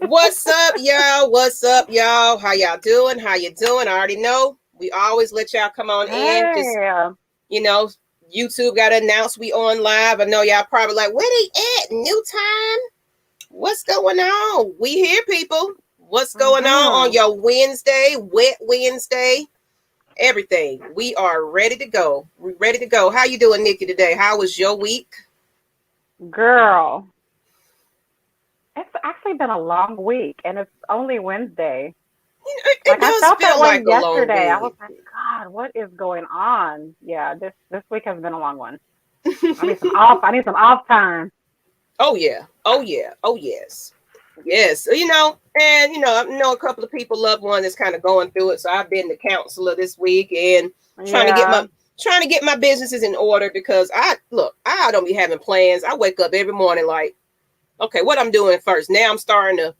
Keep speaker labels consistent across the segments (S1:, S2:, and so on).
S1: What's up, y'all? What's up, y'all? How y'all doing? How you doing? I already know. We always let y'all come on in. Just,
S2: Hey,
S1: you know, YouTube got to announce we on live. I know y'all probably like, where they at? New time? What's going on? We here, people. What's going on your Wednesday, wet Wednesday? Everything. We are ready to go. We're ready to go. How you doing, Nikki, today? How was your week?
S2: girl. It's actually been a long week, and it's only Wednesday.
S1: It
S2: Like I
S1: does
S2: felt that
S1: feel
S2: way
S1: like a long
S2: yesterday. I was
S1: week.
S2: like, God, what is going on? Yeah, this week has been a long one. I need some off. I need some off time.
S1: Oh yeah. Oh yeah. Oh yes. Yes. I know a couple of people, loved one that's kind of going through it. So I've been the counselor this week and trying to get
S2: Yeah.
S1: my trying to get my businesses in order because I don't be having plans. I wake up every morning like, okay, what I'm doing first. Now I'm starting to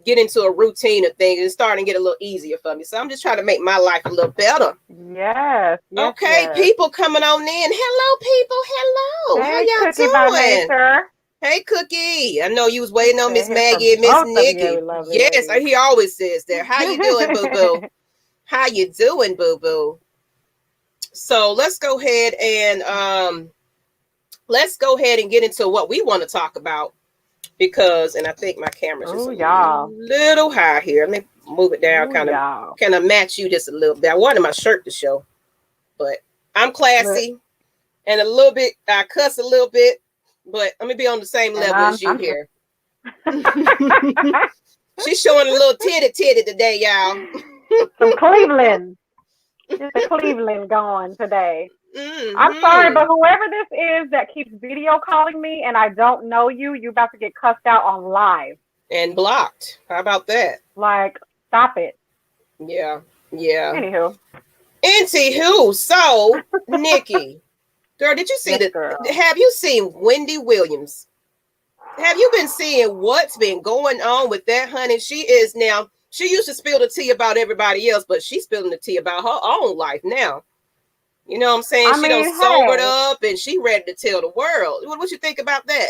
S1: get into a routine of things. It's starting to get a little easier for me. So I'm just trying to make my life a little better.
S2: Yes. Yes.
S1: Okay,
S2: Yes.
S1: people coming on in. Hello, people. Hello. How
S2: Hey, Cookie by
S1: y'all doing?
S2: nature.
S1: Hey, Cookie. I know you was
S2: She
S1: waiting on
S2: said,
S1: Miss
S2: "Here's for
S1: Maggie and Miss
S2: both of you,
S1: Nikki.
S2: lovely
S1: Yes,
S2: ladies."
S1: he always says that. How you doing, boo boo? How you doing, boo boo? So let's go ahead and get into what we want to talk about because, and I think my camera's just
S2: Oh,
S1: a
S2: y'all.
S1: little high here. Let me move it down,
S2: Oh, y'all.
S1: kind of match you just a little bit. I wanted my shirt to show, but I'm
S2: Look,
S1: classy and a little bit. I cuss a little bit, but let me be on the same
S2: and
S1: level as you
S2: I'm just
S1: here. She's showing a little titty today, y'all.
S2: from Cleveland. Just a Cleveland going today. I'm sorry,
S1: Mm-hmm.
S2: but whoever this is that keeps video calling me and I don't know you, you about to get cussed out on live.
S1: And blocked. How about that?
S2: Like, stop it.
S1: Yeah. Yeah.
S2: Anywho,
S1: Anywho, so Nikki, girl, did you see
S2: yes,
S1: the?
S2: girl.
S1: Have you seen Wendy Williams? Have you been seeing what's been going on with that honey? She is now. She used to spill the tea about everybody else, but she's spilling the tea about her own life now. You know what I'm saying?
S2: I
S1: She done
S2: mean,
S1: sobered
S2: hey,
S1: up and she ready to tell the world. What you think about that?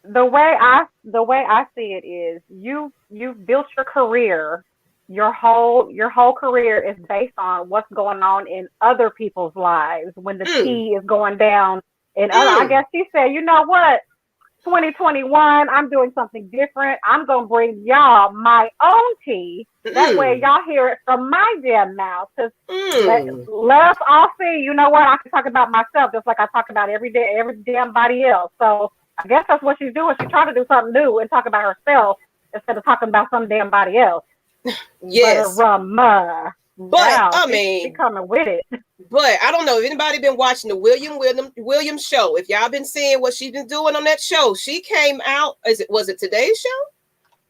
S2: the way I see it is you've built your career. Your whole career is based on what's going on in other people's lives when the
S1: Mm,
S2: tea is going down in other. I
S1: mm,
S2: guess she said, you know what? 2021, I'm doing something different. I'm going to bring y'all my own tea. That way,
S1: mm,
S2: y'all hear it from my damn mouth. Because
S1: mm.
S2: let us all see, you know what? I can talk about myself just like I talk about every day, every damn body else. So I guess that's what she's doing. She's trying to do something new and talk about herself instead of talking about some damn body else. But
S1: Yes, but
S2: yeah,
S1: I
S2: she
S1: mean,
S2: coming with it.
S1: but I don't know if anybody been watching the Williams show. If y'all been seeing what she's been doing on that show, she came out. Was it today's show?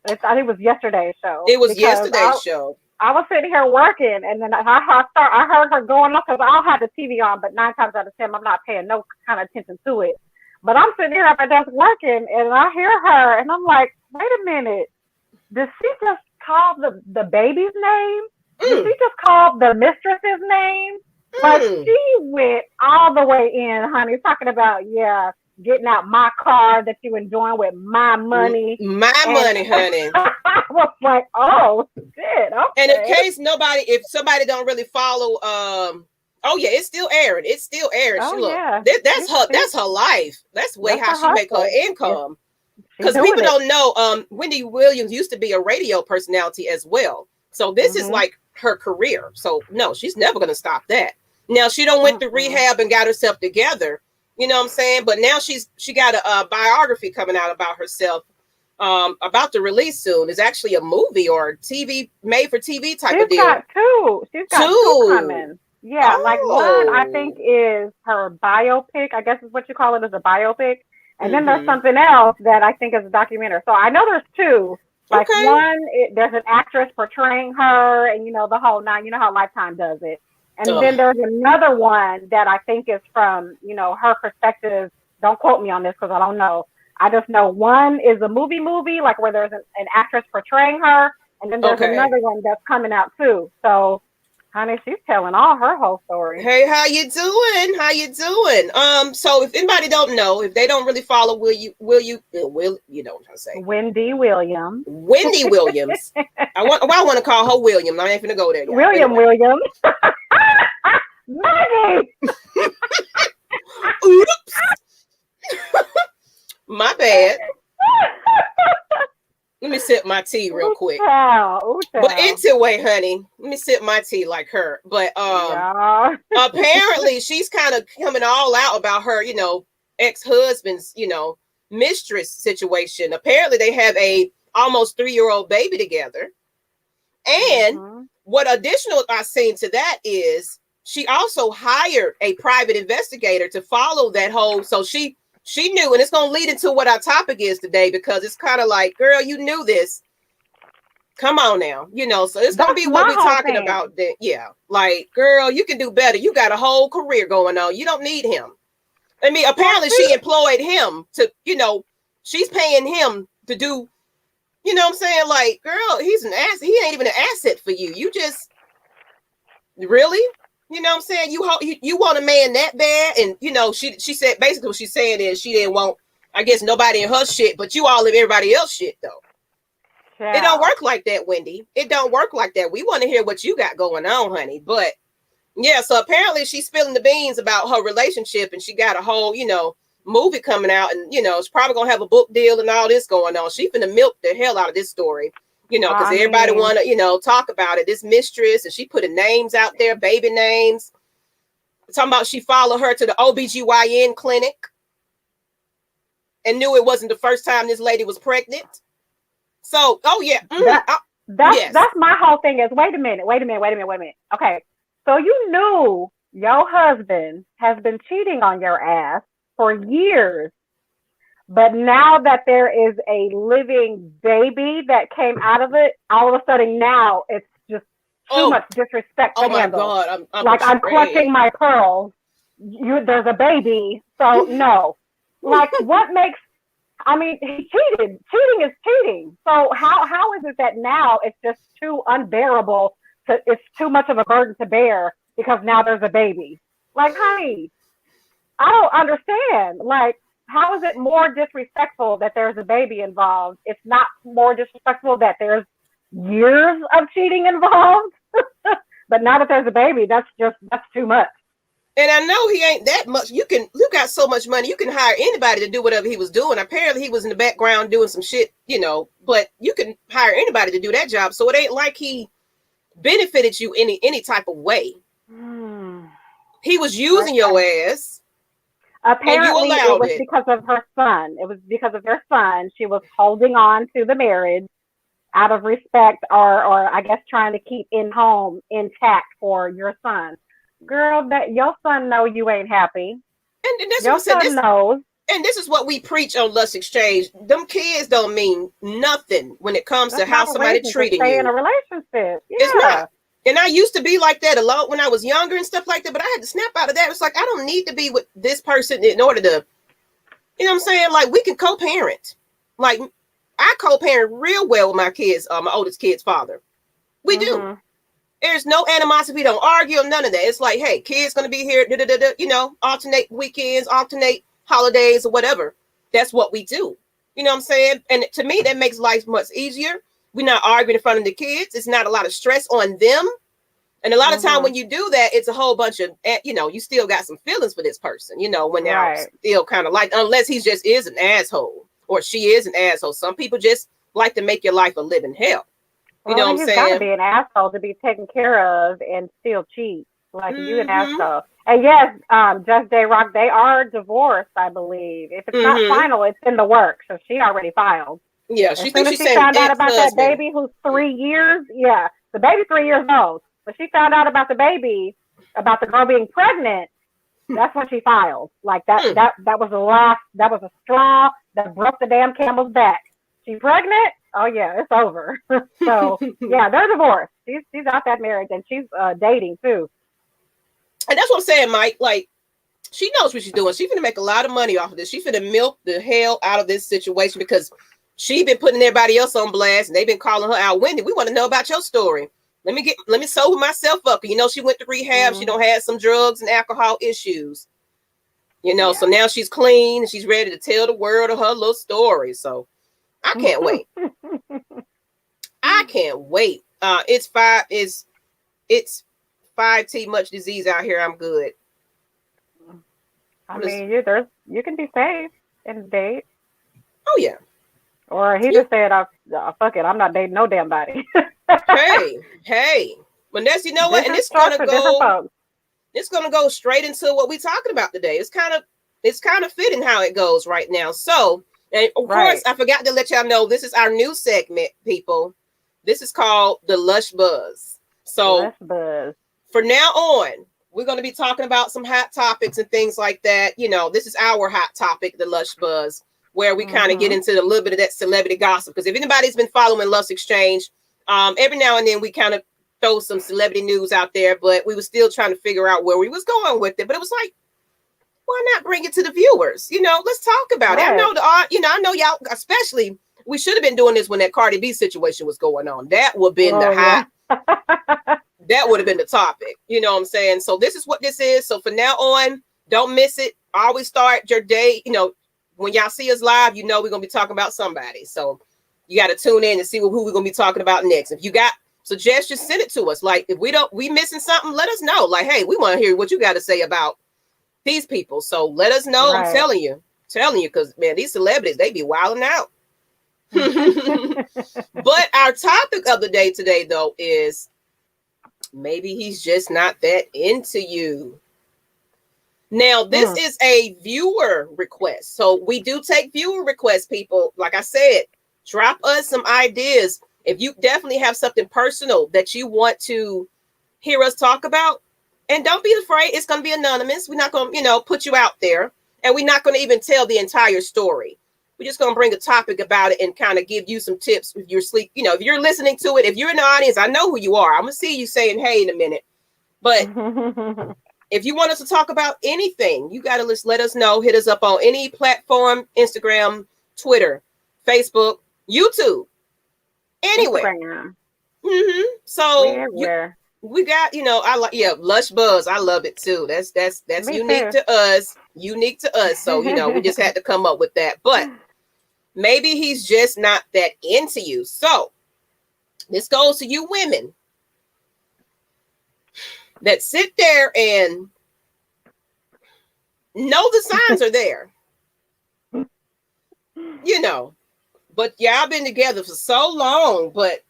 S2: I think it was yesterday's show
S1: It was
S2: because
S1: yesterday's show.
S2: I was sitting here working, and then I heard her going up because I'll have the TV on, but 9 times out of 10, I'm not paying no kind of attention to it. But I'm sitting here at my desk working, and I hear her, and I'm like, wait a minute, did she just call the baby's name? Did she
S1: Mm,
S2: just call the mistress's name? Like
S1: mm.
S2: she went all the way in, honey, talking about yeah, getting out my car that you enjoying with my money,
S1: My
S2: and
S1: money, honey.
S2: I was like, oh shit,
S1: And in
S2: okay.
S1: case if somebody don't really follow, oh yeah, it's still airing. It's still airing. She
S2: Oh
S1: look,
S2: yeah,
S1: that's her. That's her life. That's the way
S2: that's
S1: how
S2: her
S1: she make her
S2: hustle. It's
S1: income.
S2: she
S1: Because
S2: doing
S1: people
S2: it.
S1: don't know, Wendy Williams used to be a radio personality as well. So this is
S2: Mhm.
S1: like her career. So no, she's never gonna stop that. Now she don't went to
S2: Mhm.
S1: rehab and got herself together. You know what I'm saying? But now she got a biography coming out about herself. About to release soon. It's actually a movie or TV made for TV type of
S2: She's
S1: deal.
S2: got two. She's got two
S1: Two.
S2: coming. Yeah, like one I think
S1: Oh.
S2: is her biopic. I guess is what you call it, as a biopic. And then there's
S1: Mm-hmm.
S2: something else that I think is a documentary. So I know there's two. Like
S1: Okay.
S2: one, there's an actress portraying her, and you know the whole nine. You know how Lifetime does it. And
S1: Ugh.
S2: then there's another one that I think is from her perspective. Don't quote me on this because I don't know. I just know one is a movie, like where there's an actress portraying her, and then there's
S1: Okay.
S2: another one that's coming out too. So, Honey, she's telling all her whole story.
S1: Hey, how you doing? How you doing? So if anybody don't know, if they don't really follow, will you know what I'm trying to say?
S2: Wendy Williams.
S1: Wendy Williams. I want to call her William. I ain't finna go there. Y'all.
S2: William Williams. Maggie.
S1: Oops. My bad. Let me sip my tea real quick. But anyway, honey, let me sip my tea like her. But apparently she's kind of coming all out about her, ex-husband's, mistress situation. Apparently they have a almost 3-year-old baby together. And what additional I've seen to that is she also hired a private investigator to follow that whole, so she knew, and it's going to lead into what our topic is today, because it's kind of like, girl, you knew this. Come on now. So it's going to be what we're talking about. Then. Yeah. Like, girl, you can do better. You got a whole career going on. You don't need him. I mean, apparently she employed him to, she's paying him to do, you know what I'm saying? Like, girl, he's an asset. He ain't even an asset for you. You just, really? You know what I'm saying? You want a man that bad, and she said basically what she's saying is she didn't want, I guess, nobody in her shit, but you all in everybody else shit though. Yeah. It don't work like that, Wendy. It don't work like that. We want to hear what you got going on, honey. But yeah, so apparently she's spilling the beans about her relationship, and she got a whole, movie coming out, and it's probably gonna have a book deal and all this going on. She finna milk the hell out of this story. Because everybody want to, talk about it. This mistress, and she putting names out there, baby names. Talking about she followed her to the OBGYN clinic and knew it wasn't the first time this lady was pregnant. So,
S2: that's my whole thing is, wait a minute. Okay, so you knew your husband has been cheating on your ass for years. But now that there is a living baby that came out of it, all of a sudden now it's just too much disrespect to handle.
S1: Oh my God,
S2: I'm clutching my pearls. There's a baby, so no. Like, what makes? I mean, he cheated. Cheating is cheating. So how is it that now it's just too unbearable? It's too much of a burden to bear because now there's a baby. Like, honey, I don't understand. Like, how is it more disrespectful that there's a baby involved? It's not more disrespectful that there's years of cheating involved. But now that there's a baby, that's too much.
S1: And I know he ain't that much. You got so much money, you can hire anybody to do whatever he was doing. Apparently he was in the background doing some shit, but you can hire anybody to do that job. So it ain't like he benefited you any type of way. He was using your ass.
S2: Apparently, it was because of her son. It was because of their son. She was holding on to the marriage out of respect, or I guess trying to keep home intact for your son. Girl, that your son know you ain't happy.
S1: And that's
S2: your son knows.
S1: And this is what we preach on Lush Exchange. Them kids don't mean nothing when it comes to how somebody treating you.
S2: In a relationship, yeah.
S1: It's not. And I used to be like that a lot when I was younger and stuff like that, but I had to snap out of that. It's like, I don't need to be with this person in order to, you know what I'm saying? Like, we can co-parent. Like, I co-parent real well with my kids, my oldest kid's father. We do. There's no animosity. We don't argue or none of that. It's like, hey, kids going to be here, alternate weekends, alternate holidays or whatever. That's what we do. You know what I'm saying? And to me, that makes life much easier. We're not arguing in front of the kids. It's not a lot of stress on them. And a lot of time when you do that, it's a whole bunch of, you still got some feelings for this person, when they're still kind of like, unless he just is an asshole or she is an asshole. Some people just like to make your life a living hell. You know what I'm saying?
S2: Got to be an asshole to be taken care of and still cheat. Like, you an asshole. And yes, Just J Rock, they are divorced, I believe. If it's not final, it's in the works. So she already filed.
S1: Yeah,
S2: she found out about that baby who's 3 years. Yeah, the baby 3 years old. But she found out about the baby, about the girl being pregnant. That's when she filed. Like that was the last. That was a straw that broke the damn camel's back. She pregnant? Oh yeah, it's over. So yeah, they're divorced. She's out that marriage and she's dating too.
S1: And that's what I'm saying, Mike. Like, she knows what she's doing. She's gonna make a lot of money off of this. She's gonna milk the hell out of this situation because she been putting everybody else on blast and they've been calling her out. Wendy, we want to know about your story. let me sober myself up. You know, she went to rehab. She don't have some drugs and alcohol issues. You know, so now she's clean and she's ready to tell the world of her little story. So I can't wait. I can't wait. It's 5T much disease out here. I'm good.
S2: I mean, you can be safe in the date.
S1: Oh yeah.
S2: Or he just said, "Fuck it, I'm not dating no damn body."
S1: hey. But that's, you know what, and it's gonna go straight into what we're talking about today. It's kind of fitting how it goes right now. So, and of course, I forgot to let y'all know this is our new segment, people. This is called the Lush Buzz. So,
S2: Lush Buzz.
S1: For now on, we're going to be talking about some hot topics and things like that. You know, this is our hot topic, the Lush Buzz, where we kind of get into a little bit of that celebrity gossip. Because if anybody's been following Lush Exchange, every now and then we kind of throw some celebrity news out there, but we were still trying to figure out where we was going with it. But it was like, why not bring it to the viewers? You know, let's talk about it. I know I know y'all, especially, we should have been doing this when that Cardi B situation was going on. That would have been the hot. That would have been the topic. You know what I'm saying? So this is what this is. So from now on, don't miss it. Always start your day. You know, when y'all see us live, you know we're going to be talking about somebody. So you got to tune in and see who we're going to be talking about next. If you got suggestions, send it to us. Like, if we missing something, let us know. Like, hey, we want to hear what you got to say about these people. So let us know. Right. I'm telling you, because man, these celebrities, they be wilding out. But our topic of the day today, though, is maybe he's just not that into you. Now, this is a viewer request. So we do take viewer requests, people. Like I said, drop us some ideas. If you definitely have something personal that you want to hear us talk about, and don't be afraid, it's going to be anonymous. We're not going to, put you out there, and we're not going to even tell the entire story. We're just going to bring a topic about it and kind of give you some tips if you're sleep. If you're listening to it, if you're in the audience, I know who you are. I'm going to see you saying, hey, in a minute. But if you want us to talk about anything, you got to let us know. Hit us up on any platform, Instagram, Twitter, Facebook, YouTube, anywhere. So we got, I like, Lush Buzz. I love it too. That's unique to us. So, we just had to come up with that. But maybe he's just not that into you. So this goes to you women that sit there and know the signs are there. But y'all been together for so long, but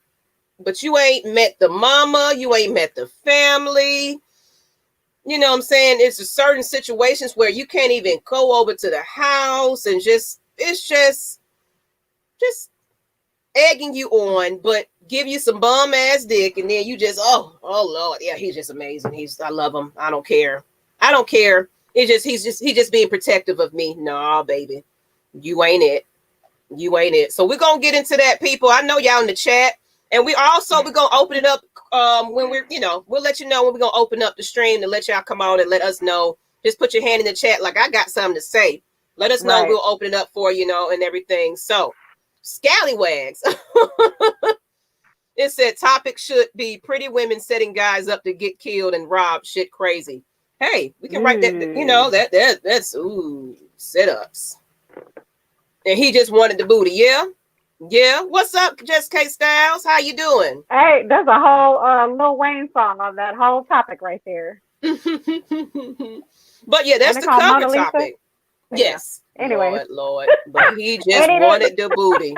S1: you ain't met the mama, you ain't met the family. You know what I'm saying? It's a certain situations where you can't even go over to the house and it's just egging you on, but give you some bum ass dick, and then you just, oh Lord, yeah, he's just amazing. I love him. I don't care. He's just being protective of me. No, baby, you ain't it. So we're gonna get into that, people. I know y'all in the chat, and we're gonna open it up when we'll let you know when we're gonna open up the stream to let y'all come on and let us know. Just put your hand in the chat like I got something to say. Let us know. Right. We'll open it up for and everything. So scallywags. It said topic should be pretty women setting guys up to get killed and robbed. Shit crazy. Hey, we can write that. That's setups. And he just wanted the booty. Yeah. What's up, Jess K Styles? How you doing?
S2: Hey, there's a whole Lil Wayne song on that whole topic right there.
S1: But yeah, that's the cover topic. Yeah. Yes.
S2: Anyway,
S1: Lord. But he just wanted the booty.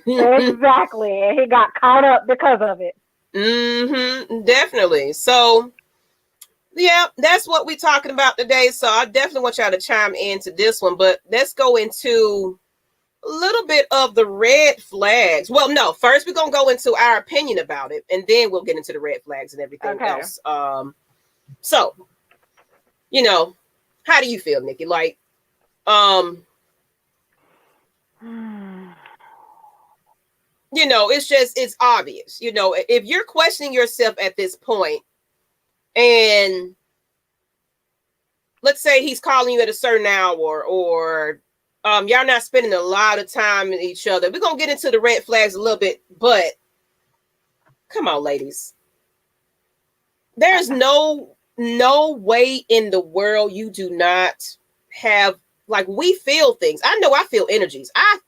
S2: Exactly. And he got caught up because of it.
S1: Definitely. So, yeah, that's what we're talking about today. So I definitely want y'all to chime into this one. But let's go into a little bit of the red flags. Well, no, first we're going to go into our opinion about it. And then we'll get into the red flags and everything else. So, how do you feel, Nikki? Like, it's obvious, if you're questioning yourself at this point, and let's say he's calling you at a certain hour, or y'all not spending a lot of time with each other. We're gonna get into the red flags a little bit, but come on, ladies, There's no way in the world you do not have, like, we feel things. I know I feel energies. I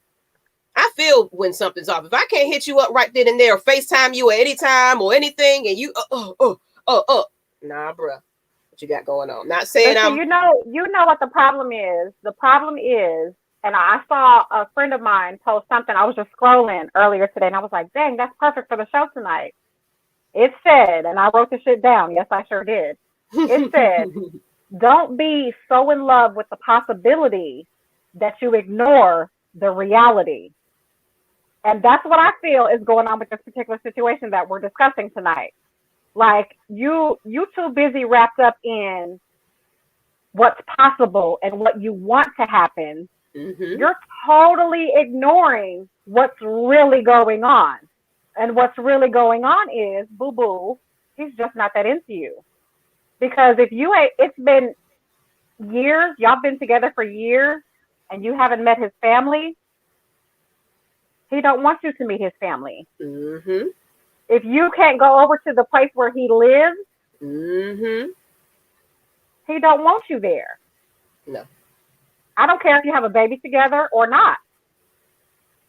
S1: feel when something's off. If I can't hit you up right then and there or FaceTime you at any time or anything and you nah, bruh. What you got going on? Not saying I'm
S2: you know what the problem is. The problem is, and I saw a friend of mine post something. I was just scrolling earlier today and I was like, dang, that's perfect for the show tonight. It said, and I wrote the shit down. Yes, I sure did. It said, don't be so in love with the possibility that you ignore the reality. And that's what I feel is going on with this particular situation that we're discussing tonight. Like, you too busy wrapped up in what's possible and what you want to happen.
S1: Mm-hmm.
S2: You're totally ignoring what's really going on. And what's really going on is, boo-boo, he's just not that into you. Because if you ain't, it's been years, y'all been together for years, and you haven't met his family, he don't want you to meet his family.
S1: Mm-hmm.
S2: If you can't go over to the place where he lives,
S1: mm-hmm.
S2: he don't want you there.
S1: No.
S2: I don't care if you have a baby together or not.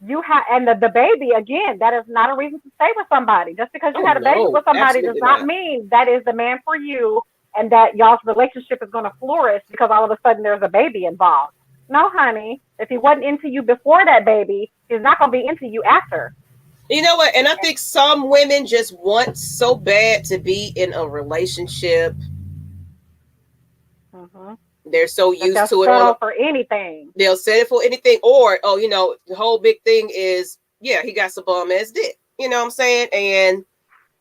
S2: You have, and the baby, again, that is not a reason to stay with somebody. Just because you had a baby with somebody does not mean that is the man for you and that y'all's relationship is going to flourish because all of a sudden there's a baby involved. No, honey. If he wasn't into you before that baby, he's not going to be into you after.
S1: You know what? And I think some women just want so bad to be in a relationship.
S2: Mm-hmm.
S1: They're so used to it.
S2: They'll settle for anything.
S1: They'll settle for anything. Or, the whole big thing is, yeah, he got some bum ass dick. You know what I'm saying? And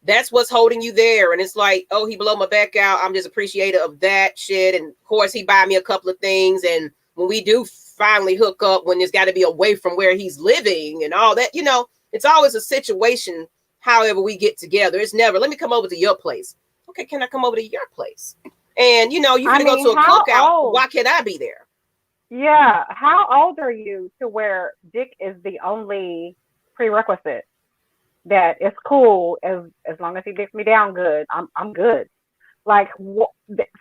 S1: that's what's holding you there. And it's like, oh, he blow my back out. I'm just appreciative of that shit. And of course, he buy me a couple of things. And when we do finally hook up, when it's got to be away from where he's living and all that, it's always a situation. However we get together, it's never, let me come over to your place. Okay, can I come over to your place? And, you go to a cookout. Why can't I be there?
S2: Yeah. How old are you to where dick is the only prerequisite? That it's cool as long as he dicks me down good. I'm good. Like,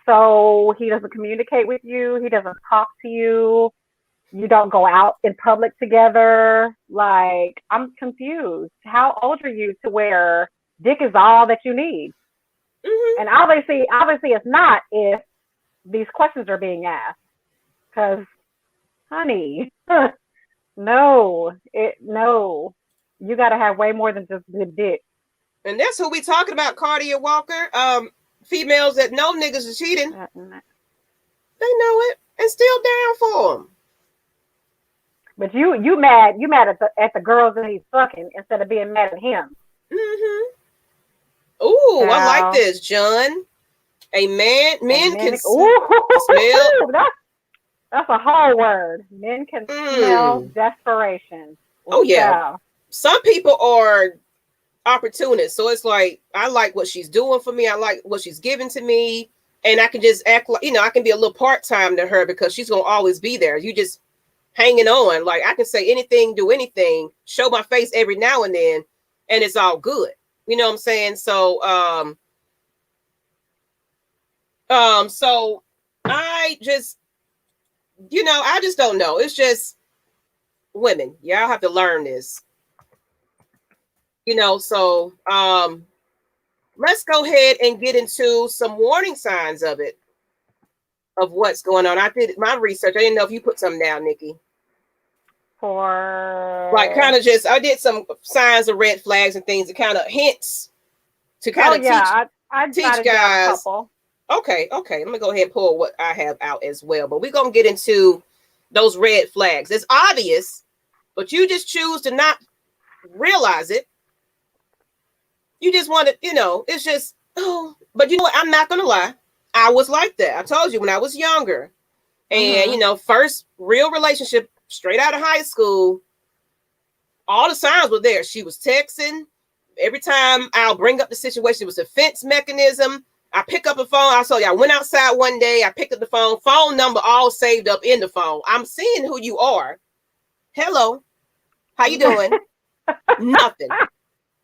S2: so he doesn't communicate with you. He doesn't talk to you. You don't go out in public together. Like, I'm confused. How old are you to where dick is all that you need? Mm-hmm. And obviously it's not if these questions are being asked. Because, honey, no. You got to have way more than just good dick.
S1: And that's who we talking about, Cardi and Walker. Females that know niggas are cheating. They know it and still down for them.
S2: But you mad at the girls that he's fucking instead of being mad at him.
S1: Mm-hmm. Ooh, I like this, John. Men can smell.
S2: That's a hard word. Men can smell desperation.
S1: Oh yeah. Some people are opportunists, so it's like, I like what she's doing for me. I like what she's giving to me, and I can just act like, I can be a little part-time to her because she's gonna always be there. You just hanging on. Like, I can say anything, do anything, show my face every now and then, and it's all good. You know what I'm saying? So, so I just, I just don't know. It's just women. Y'all have to learn this. So let's go ahead and get into some warning signs of what's going on. I did my research. I didn't know if you put something down, Nikki.
S2: For
S1: like, kind of just, I did some signs of red flags and things that kind of hints to kind of teach guys. Okay. Let me go ahead and pull what I have out as well. But we're going to get into those red flags. It's obvious, but you just choose to not realize it. You just want to, it's just, but you know what? I'm not going to lie. I was like that. I told you when I was younger and, first real relationship straight out of high school, all the signs were there. She was texting. Every time I'll bring up the situation, it was a defense mechanism. I pick up the phone. I told you, I went outside one day. I picked up the phone number all saved up in the phone. I'm seeing who you are. Hello. How you doing? Nothing.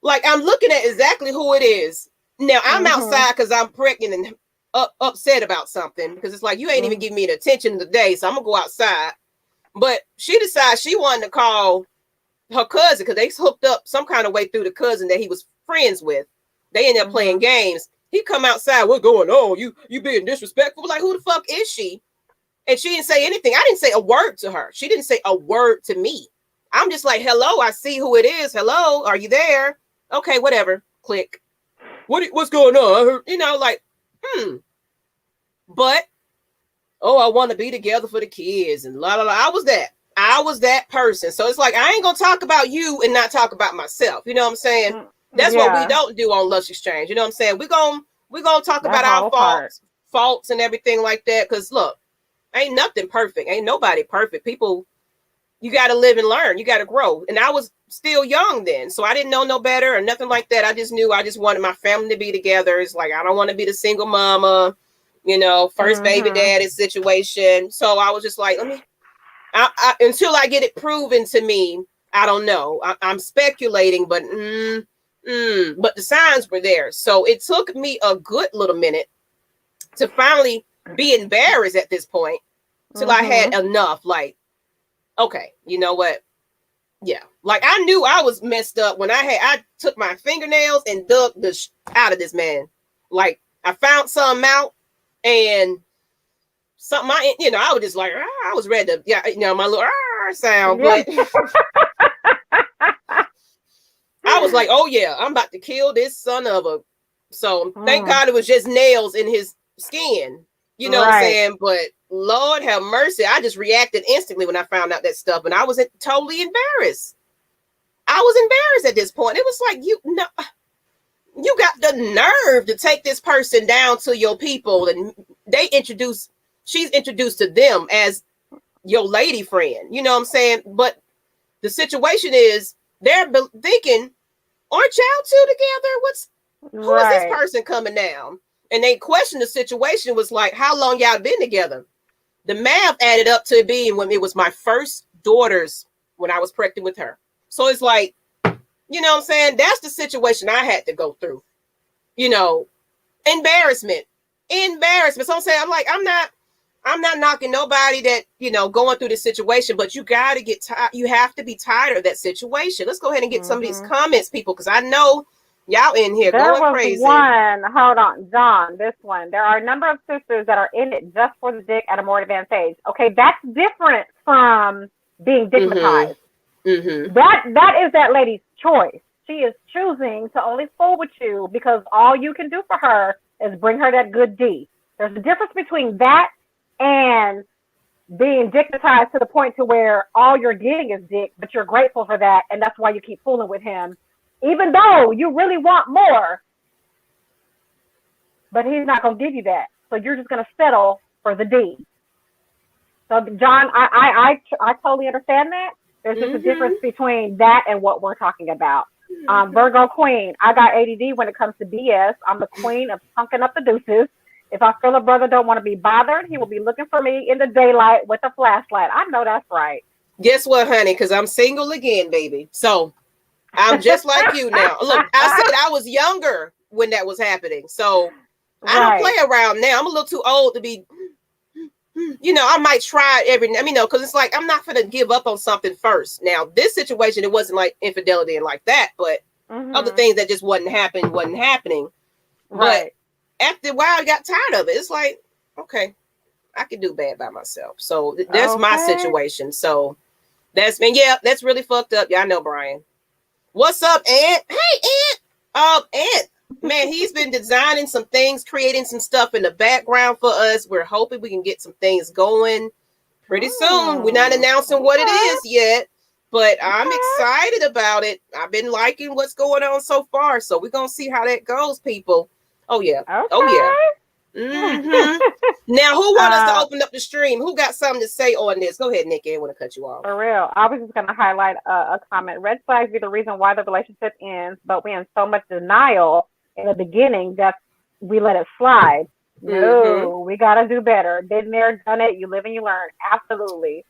S1: Like, I'm looking at exactly who it is. Now I'm outside because I'm pregnant and upset about something, because it's like, you ain't even giving me the attention today, so I'm gonna go outside. But she decides she wanted to call her cousin, because they hooked up some kind of way through the cousin that he was friends with. They ended up playing games. He come outside, what's going on? You being disrespectful? Like, who the fuck is she? And she didn't say anything. I didn't say a word to her. She didn't say a word to me. I'm just like, hello, I see who it is. Hello, are you there? Okay, whatever. Click. What's going on? I heard, like, But, I want to be together for the kids and la la la. I was that person. So it's like, I ain't gonna talk about you and not talk about myself. You know what I'm saying? That's what we don't do on Lush Exchange. You know what I'm saying? We're gonna talk about our faults and everything like that. Because look, ain't nothing perfect. Ain't nobody perfect. People, you got to live and learn. You got to grow. And I was still young then, so I didn't know no better or nothing like that. I just knew I just wanted my family to be together. It's like, I don't want to be the single mama, first baby daddy situation. So I was just like, until I get it proven to me, I don't know. I'm speculating, but but the signs were there. So it took me a good little minute to finally be embarrassed at this point, till I had enough. Like, okay, you know what? Yeah, like I knew I was messed up when I took my fingernails and dug out of this man. Like, I found something out, and something I was just like, I was ready to, my little sound, but I was like, oh yeah, I'm about to kill this son of a. So thank God it was just nails in his skin. You know what I'm saying? But Lord have mercy, I just reacted instantly when I found out that stuff, and I was totally embarrassed. I was embarrassed at this point. It was like, you got the nerve to take this person down to your people, and she's introduced to them as your lady friend. You know what I'm saying? But the situation is, they're thinking, aren't y'all two together? Who is this person coming down? And they questioned the situation, was like, how long y'all been together? The math added up to being when it was my first daughter's, when I was pregnant with her. So it's like, you know what I'm saying? That's the situation I had to go through. Embarrassment. So I'm saying, I'm not knocking nobody that, going through this situation, but you got to get tired. You have to be tired of that situation. Let's go ahead and get some of these comments, people, because I know y'all in here going crazy.
S2: Hold on, John, this one. There are a number of sisters that are in it just for the dick at a more advanced age. Okay, that's different from being dickmatized. That is that lady's choice. She is choosing to only fool with you because all you can do for her is bring her that good D. There's a difference between that and being dickmatized to the point to where all you're getting is dick, but you're grateful for that, and that's why you keep fooling with him, even though you really want more. But he's not going to give you that, so you're just going to settle for the D. So, John, I totally understand that. There's just a difference between that and what we're talking about. Virgo Queen, I got ADD when it comes to BS. I'm the queen of punking up the deuces. If I feel a brother don't want to be bothered, he will be looking for me in the daylight with a flashlight. I know that's right.
S1: Guess what, honey? Because I'm single again, baby. So I'm just like you now. Look, I said I was younger when that was happening. So I don't play around now. I'm a little too old to be, I might try because it's like, I'm not going to give up on something first. Now, this situation, it wasn't like infidelity and like that, but other things that just wasn't happening. But after a while, I got tired of it. It's like, okay, I can do bad by myself. So that's my situation. So that's really fucked up. Y'all know Brian. What's up, Aunt? Hey, Aunt. Aunt. Man, he's been designing some things, creating some stuff in the background for us. We're hoping we can get some things going pretty soon. We're not announcing what it is yet, but I'm excited about it. I've been liking what's going on so far. So we're going to see how that goes, people. Oh, yeah.
S2: Okay.
S1: Oh, yeah. Now, who wants us to open up the stream? Who got something to say on this? Go ahead, Nikki. I want to cut you off.
S2: For real. I was just going to highlight a comment. Red flags be the reason why the relationship ends, but we're in so much denial in the beginning that we let it slide. No, we got to do better. Been there, done it. You live and you learn. Absolutely.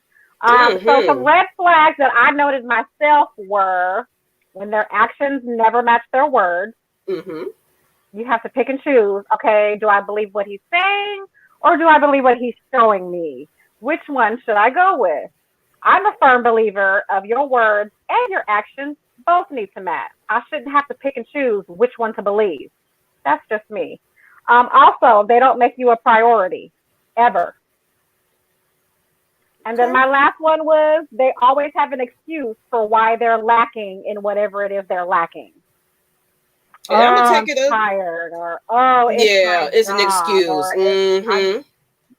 S2: So some red flags that I noted myself were when their actions never match their words. You have to pick and choose. Okay, do I believe what he's saying or do I believe what he's showing me? Which one should I go with? I'm a firm believer of your words and your actions both need to match. I shouldn't have to pick and choose which one to believe. That's just me. Also, they don't make you a priority ever. And then my last one was they always have an excuse for why they're lacking in whatever it is they're lacking.
S1: And I'm gonna take it up.
S2: Tired or
S1: it's an excuse.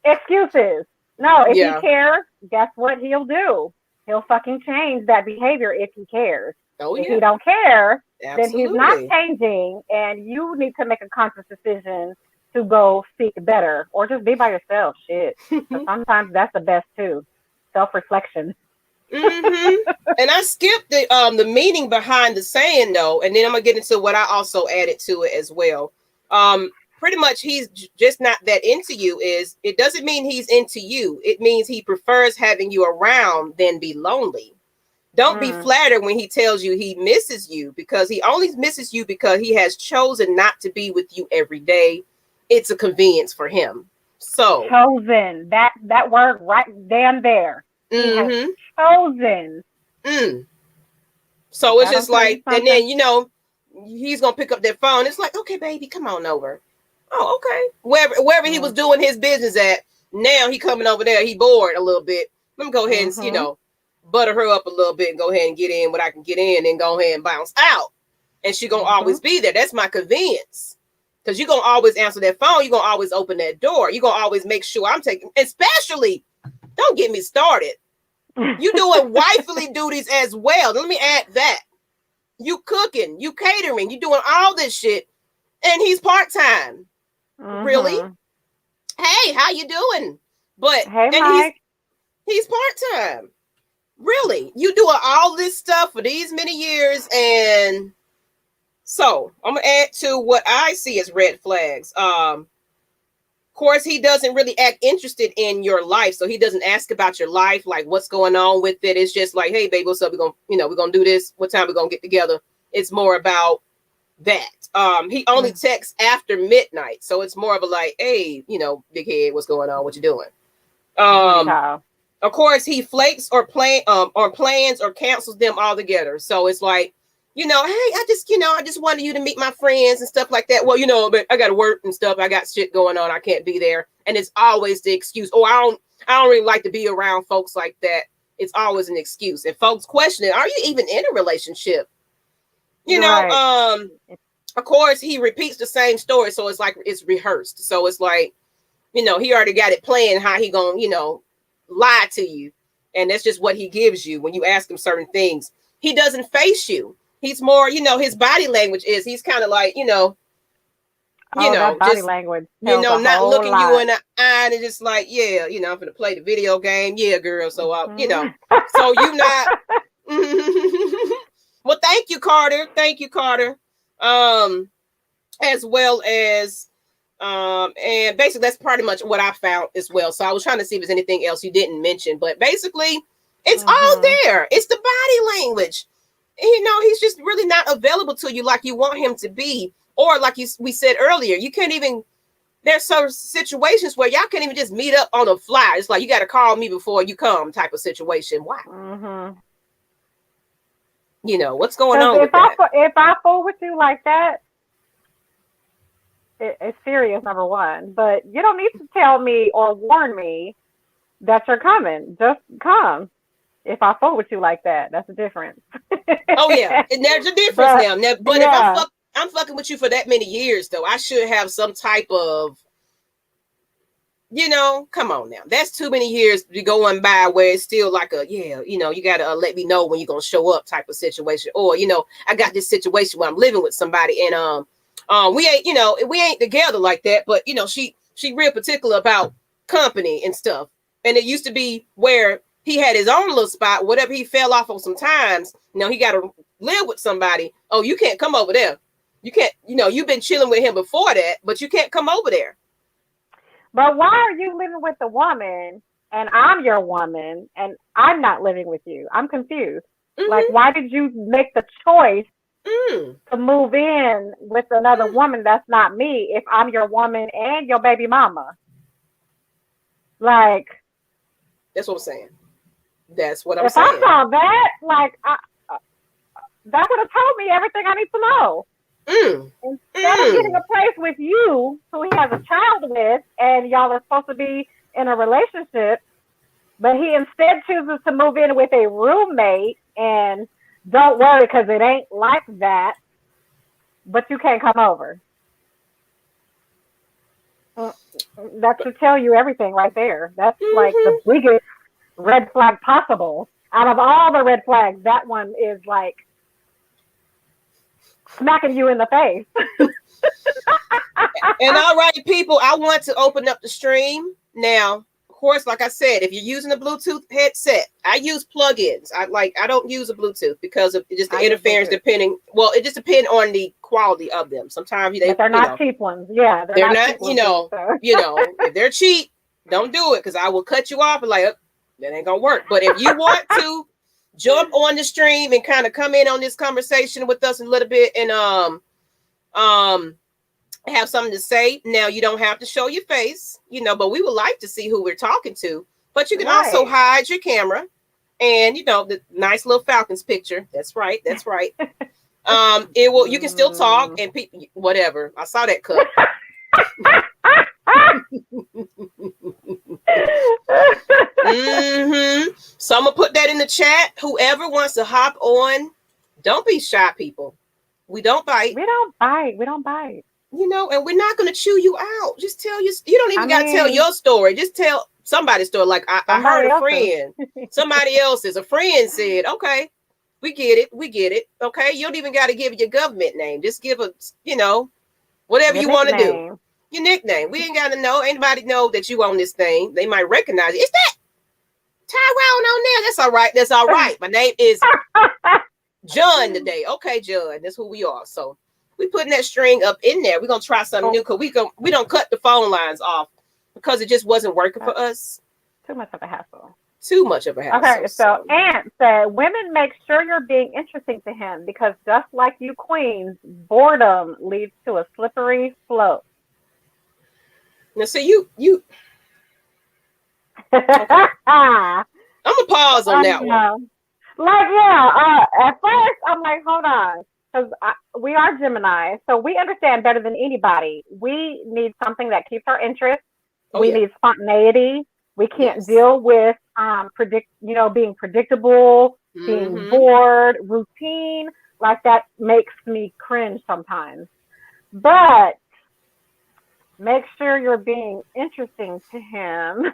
S2: Excuses. No, if he cares, guess what he'll do? He'll fucking change that behavior if he cares. If he don't care, then he's not changing, and you need to make a conscious decision to go seek better or just be by yourself. Shit. Sometimes that's the best too. Self-reflection.
S1: And I skipped the meaning behind the saying though, and then I'm gonna get into what I also added to it as well. Pretty much he's just not that into you. It doesn't mean he's into you. It means he prefers having you around than be lonely. Don't be flattered when he tells you he misses you, because he only misses you because he has chosen not to be with you every day. It's a convenience for him. So
S2: chosen, that word right damn there. Chosen.
S1: So it's just like, and then he's gonna pick up that phone. It's like, okay, baby, come on over. Oh, okay. Wherever he was doing his business at, now he coming over there. He bored a little bit. Let me go ahead and butter her up a little bit and go ahead and get in what I can get in and go ahead and bounce out. And she gonna always be there. That's my convenience. Because you're gonna always answer that phone. You're gonna always open that door. You're gonna always make sure I'm taking, especially, don't get me started. You doing wifely duties as well. Let me add that. You cooking, you catering, you doing all this shit, and he's part-time. Really? Hey, how you doing? But
S2: hey, Mike.
S1: He's part-time. Really? You doing all this stuff for these many years, and so I'm gonna add to what I see as red flags. Of course, he doesn't really act interested in your life, so he doesn't ask about your life, like what's going on with it. It's just like, hey, baby, what's up? We're gonna do this. What time we gonna get together? It's more about that. He only texts after midnight, so it's more of a like, hey, big head, what's going on? What you doing? Of course, he flakes or plans or cancels them altogether. So it's like, hey, I just wanted you to meet my friends and stuff like that. Well, but I got to work and stuff. I got shit going on. I can't be there. And it's always the excuse. Oh, I don't really like to be around folks like that. It's always an excuse. And folks question it. Are you even in a relationship? Of course, he repeats the same story. So it's like, it's rehearsed. So it's like, he already got it planned how he gonna, lie to you. And that's just what he gives you when you ask him certain things. He doesn't face you. He's more, his body language is, he's kind of like,
S2: that body language,
S1: not looking you in the eye and just like, yeah, I'm gonna play the video game. Yeah, girl. So, so you not, well, thank you, Carter. Thank you, Carter. As well as, and basically that's pretty much what I found as well. So I was trying to see if there's anything else you didn't mention, but basically it's all there. It's the body language. He's just really not available to you like you want him to be. Or like we said earlier, you can't even, there's some situations where y'all can't even just meet up on a fly. It's like, you got to call me before you come type of situation. Why? What's going on with that?
S2: If I fool with you like that, it's serious, number one. But you don't need to tell me or warn me that you're coming. Just come. If I fool with you like that, that's a difference.
S1: Oh yeah, and there's a difference now. But if I'm fucking with you for that many years, though, I should have some type of, come on now. That's too many years to going by where it's still like you gotta let me know when you're gonna show up type of situation. Or I got this situation where I'm living with somebody and we ain't together like that, but she real particular about company and stuff. And it used to be where he had his own little spot, whatever he fell off on sometimes, he got to live with somebody. Oh, you can't come over there. You can't, you've been chilling with him before that, but you can't come over there.
S2: But why are you living with the woman and I'm your woman, and I'm not living with you. I'm confused. Mm-hmm. Like, why did you make the choice to move in with another woman that's not me if I'm your woman and your baby mama. Like,
S1: that's what I'm saying. That's what I'm
S2: if
S1: saying.
S2: I saw that, like, that would have told me everything I need to know. Instead of getting a place with you, who he has a child with, and y'all are supposed to be in a relationship, but he instead chooses to move in with a roommate, and don't worry because it ain't like that, but you can't come over. That should tell you everything right there. That's like the biggest red flag possible. Out of all the red flags, that one is like smacking you in the face.
S1: And all right, people, I want to open up the stream now. Of course, like I said, if you're using a Bluetooth headset, I use plugins. I don't use a Bluetooth because of just the interference. Depending, well, it just depends on the quality of them. Sometimes
S2: they're not cheap ones. Yeah,
S1: they're not. If they're cheap, don't do it because I will cut you off and like that ain't gonna work. But if you want to jump on the stream and kind of come in on this conversation with us a little bit and have something to say. Now you don't have to show your face, but we would like to see who we're talking to. But you can also hide your camera and the nice little Falcons picture. That's right. You can still talk and whatever. I saw that cut. So I'm gonna put that in the chat. Whoever wants to hop on, don't be shy, people. We don't bite.
S2: We don't bite.
S1: And we're not going to chew you out. Just tell you don't even got to tell your story. Just tell somebody's story. Like I heard a friend, somebody else's, a friend said, okay, we get it. Okay. You don't even got to give your government name. Just give whatever you want to do. Your nickname. We ain't got to know. Anybody know that you own this thing. They might recognize it. Is that Tyrone on there? That's all right. My name is John today. Okay, John. That's who we are. So we putting that string up in there. We're gonna try something new because we don't cut the phone lines off because it just wasn't working for us.
S2: Too much of a hassle.
S1: Okay,
S2: so Aunt said, women, make sure you're being interesting to him because just like you queens, boredom leads to a slippery slope.
S1: Now, see you. Okay. I'm gonna pause on that one.
S2: At first I'm like, hold on. Because we are Gemini, so we understand better than anybody. We need something that keeps our interest. We need spontaneity. We can't deal with being predictable, being bored, routine. Like that makes me cringe sometimes. But make sure you're being interesting to him.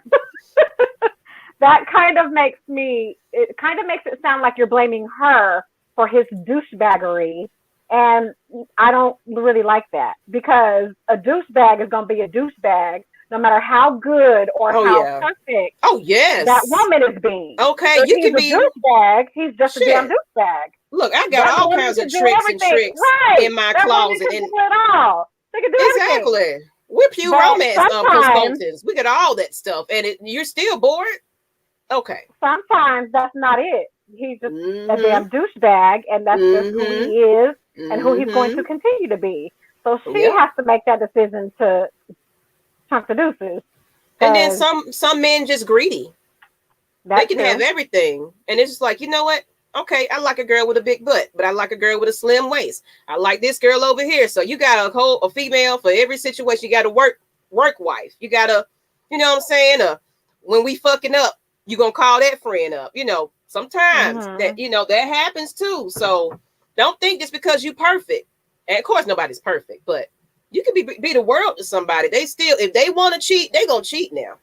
S2: That kind of makes it sound like you're blaming her for his douchebaggery, and I don't really like that because a douchebag is going to be a douchebag no matter how good or how perfect that woman is being.
S1: Okay,
S2: so you can be a douchebag. He's just a damn douchebag.
S1: Look, I got all kinds of tricks and tricks in my closet.
S2: They can do it all. They can do everything.
S1: We're pure romance consultants. We got all that stuff, and you're still bored. Okay.
S2: Sometimes that's not it. He's just a damn douchebag, and that's just who he is and who he's going to continue to be. So she has to make that decision to chunk the deuces.
S1: And then some men just greedy. They can have everything. And it's just like, you know what? Okay, I like a girl with a big butt, but I like a girl with a slim waist. I like this girl over here. So you got a female for every situation. You got a work wife. You got a, you know what I'm saying? When we fucking up, you gonna call that friend up. Sometimes that happens too. So don't think just because you perfect. And of course nobody's perfect, but you can be the world to somebody. They still, if they want to cheat, they gonna cheat now.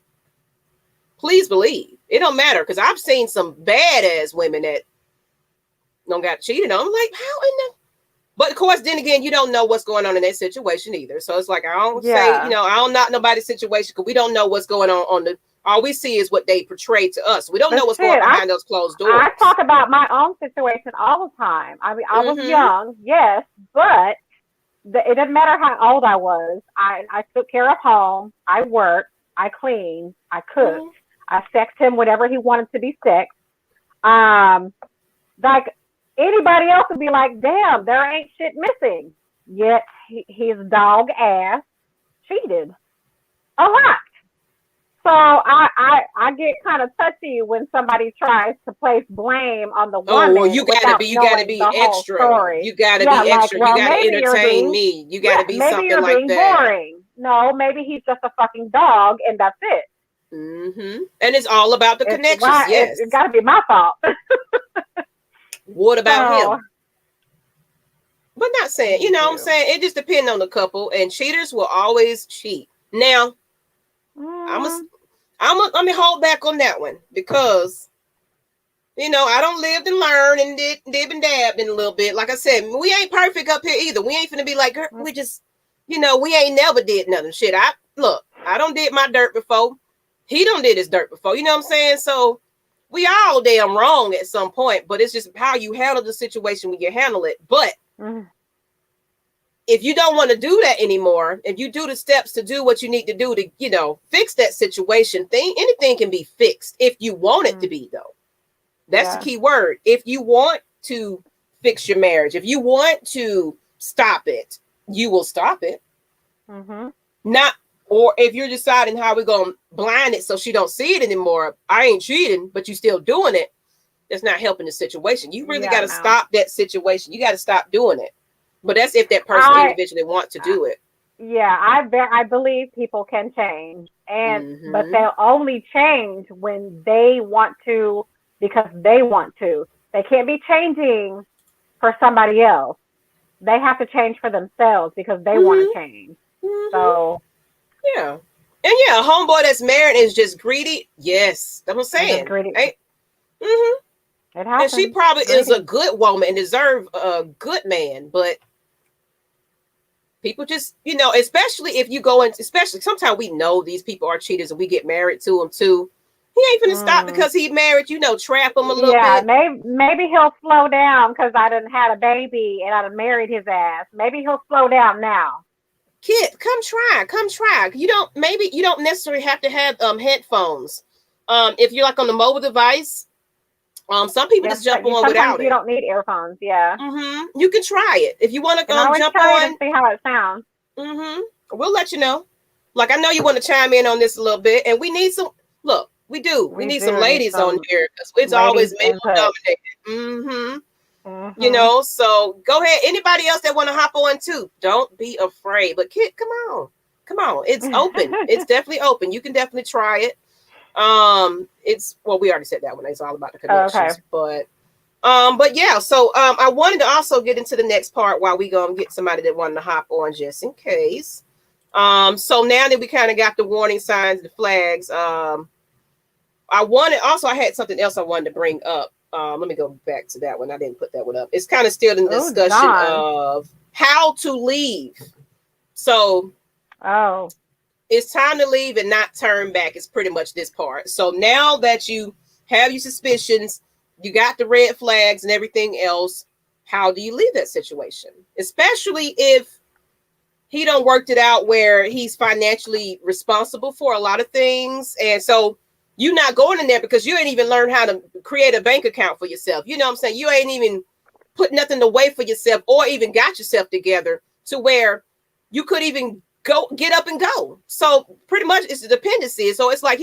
S1: Please believe. It don't matter because I've seen some badass women that don't got cheated on. I'm like, how in the? But of course, then again, you don't know what's going on in that situation either. So it's like I don't say, I don't knock nobody's situation because we don't know what's going on the. All we see is what they portray to us. We don't know what's going on behind those closed doors.
S2: I talk about my own situation all the time. I mean, I was young, yes, but it didn't matter how old I was. I took care of home. I worked. I cleaned. I cooked. I sexed him whatever he wanted to be sexed. Like anybody else would be like, damn, there ain't shit missing. Yet his dog ass cheated a lot. So I get kind of touchy when somebody tries to place blame on the woman.
S1: Well, you gotta be extra. You gotta be extra. You gotta entertain me. You gotta be something like that.
S2: Boring. No, maybe he's just a fucking dog, and that's it.
S1: Mm-hmm. And it's all about the connections. Yes,
S2: it's gotta be my fault.
S1: What about him? But not saying, you know what I'm saying? It just depends on the couple, and cheaters will always cheat. Now, let me hold back on that one because, you know, I don't live and learn and dib and dabbed in a little bit. Like I said, we ain't perfect up here either. We ain't finna be like, girl, we just, you know, we ain't never did nothing. Shit, I don't did my dirt before. He don't did his dirt before. You know what I'm saying? So we all damn wrong at some point, but it's just how you handle the situation when you handle it. But if you don't want to do that anymore, if you do the steps to do what you need to do to, you know, fix that situation, anything can be fixed if you want it to be, though. That's the key word. If you want to fix your marriage, if you want to stop it, you will stop it. Or if you're deciding how we're going to blind it so she don't see it anymore, I ain't cheating, but you still doing it, that's not helping the situation. You really got to stop that situation. You got to stop doing it. But that's if that person individually wants to do it.
S2: Yeah, I believe people can change, but they'll only change when they want to, because they want to. They can't be changing for somebody else. They have to change for themselves because they want to change. So
S1: yeah, and a homeboy that's married is just greedy. Yes, that's what I'm saying.
S2: Greedy.
S1: It happens. And she probably is a good woman and deserve a good man, but people just, you know, especially if you go into, especially sometimes we know these people are cheaters and we get married to them too. He ain't finna stop because he married, you know, trap him a little bit.
S2: Yeah, maybe he'll slow down because I done had a baby and I done married his ass. Maybe he'll slow down now.
S1: Kid, come try. You don't necessarily have to have headphones. If you're like on the mobile device, some people just jump on without it.
S2: You don't need earphones, yeah.
S1: You can try it if you want to jump
S2: on
S1: and
S2: see how it sounds.
S1: We'll let you know. Like I know you want to chime in on this a little bit, and we need some. Look, we do. We need some ladies on here because it's always male dominated. You know, so go ahead. Anybody else that want to hop on too, don't be afraid. But kid, come on. It's open. It's definitely open. You can definitely try it. We already said that one. It's all about the connections. But yeah. So I wanted to also get into the next part while we gonna get somebody that wanted to hop on just in case. So now that we kind of got the warning signs, the flags. I had something else I wanted to bring up. Let me go back to that one. I didn't put that one up. It's kind of still in the discussion of how to leave. So, it's time to leave and not turn back. It's pretty much this part. So now that you have your suspicions, you got the red flags and everything else, how do you leave that situation? Especially if he don't worked it out where he's financially responsible for a lot of things. And so you're not going in there because you ain't even learned how to create a bank account for yourself. You know what I'm saying? You ain't even put nothing away for yourself or even got yourself together to where you could even get up and go. So pretty much it's a dependency. So it's like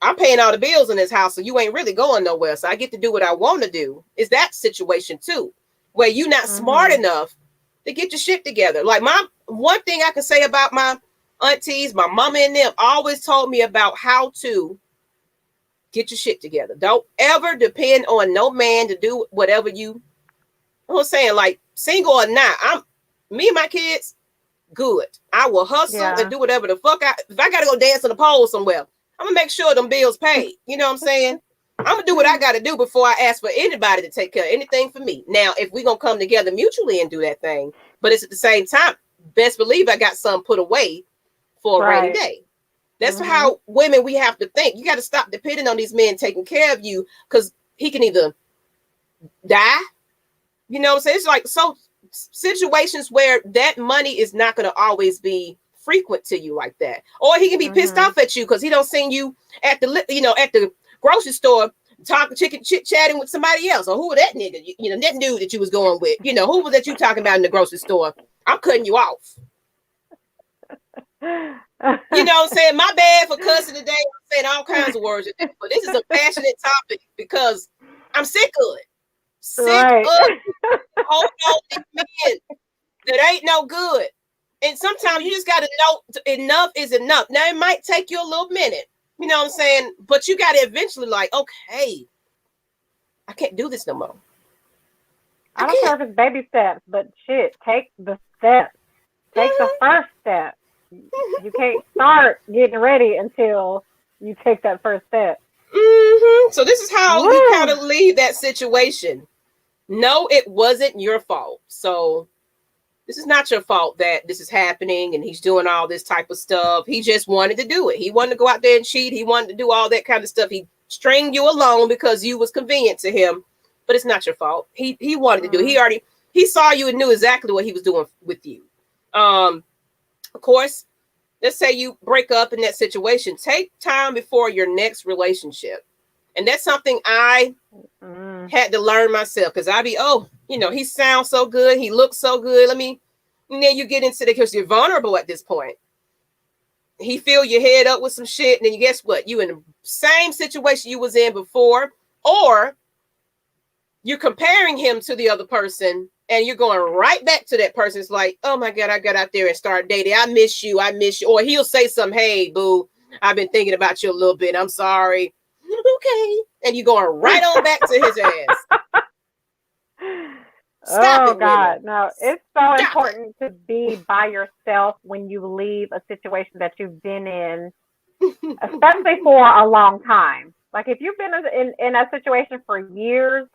S1: I'm paying all the bills in this house, so you ain't really going nowhere. So I get to do what I want to do. Is that situation too, where you're not smart enough to get your shit together. Like one thing I can say about my aunties, my mama and them always told me about how to get your shit together. Don't ever depend on no man to do whatever I'm saying, like single or not. Me and my kids, good. I will hustle and do whatever the fuck if I gotta go dance on the pole somewhere, I'm gonna make sure them bills paid. You know what I'm saying? I'm gonna do what I gotta do before I ask for anybody to take care of anything for me. Now, if we're gonna come together mutually and do that thing, but it's at the same time, best believe I got some put away for a rainy day. That's how women we have to think. You got to stop depending on these men taking care of you because he can either die. You know what I'm saying? It's like situations where that money is not going to always be frequent to you like that, or he can be pissed off at you because he don't seen you at the grocery store chit-chatting with somebody else, or who was that nigga, you know, that dude that you was going with, you know, who was that you talking about in the grocery store? I'm cutting you off. You know what I'm saying? My bad for cussing today. I'm saying all kinds of words today, but this is a passionate topic because I'm sick of it. Sick of hold on these men that ain't no good. And sometimes you just gotta know enough is enough. Now it might take you a little minute, you know what I'm saying? But you gotta eventually like, okay, I can't do this no more.
S2: I don't care if it's baby steps, but shit, take the steps. Take the first step. You can't start getting ready until you take that first step.
S1: So this is how you kind of leave that situation. No, it wasn't your fault. So this is not your fault that this is happening and he's doing all this type of stuff. He just wanted to do it. He wanted to go out there and cheat. He wanted to do all that kind of stuff. He stringed you along because you was convenient to him, but it's not your fault. He wanted to do it. He saw you and knew exactly what he was doing with you. Of course, let's say you break up in that situation. Take time before your next relationship. And that's something I had to learn myself because I'd be, you know, he sounds so good. He looks so good. And then you get into it because you're vulnerable at this point. He fill your head up with some shit. And then guess what? You in the same situation you was in before, or you're comparing him to the other person and you're going right back to that person. It's like, oh my God, I got out there and started dating. I miss you. Or he'll say something, hey, boo, I've been thinking about you a little bit. I'm sorry. Okay. And you're going right on back to his ass.
S2: Stop it, God. No, it's so important to be by yourself when you leave a situation that you've been in, especially for a long time. Like if you've been in a situation for years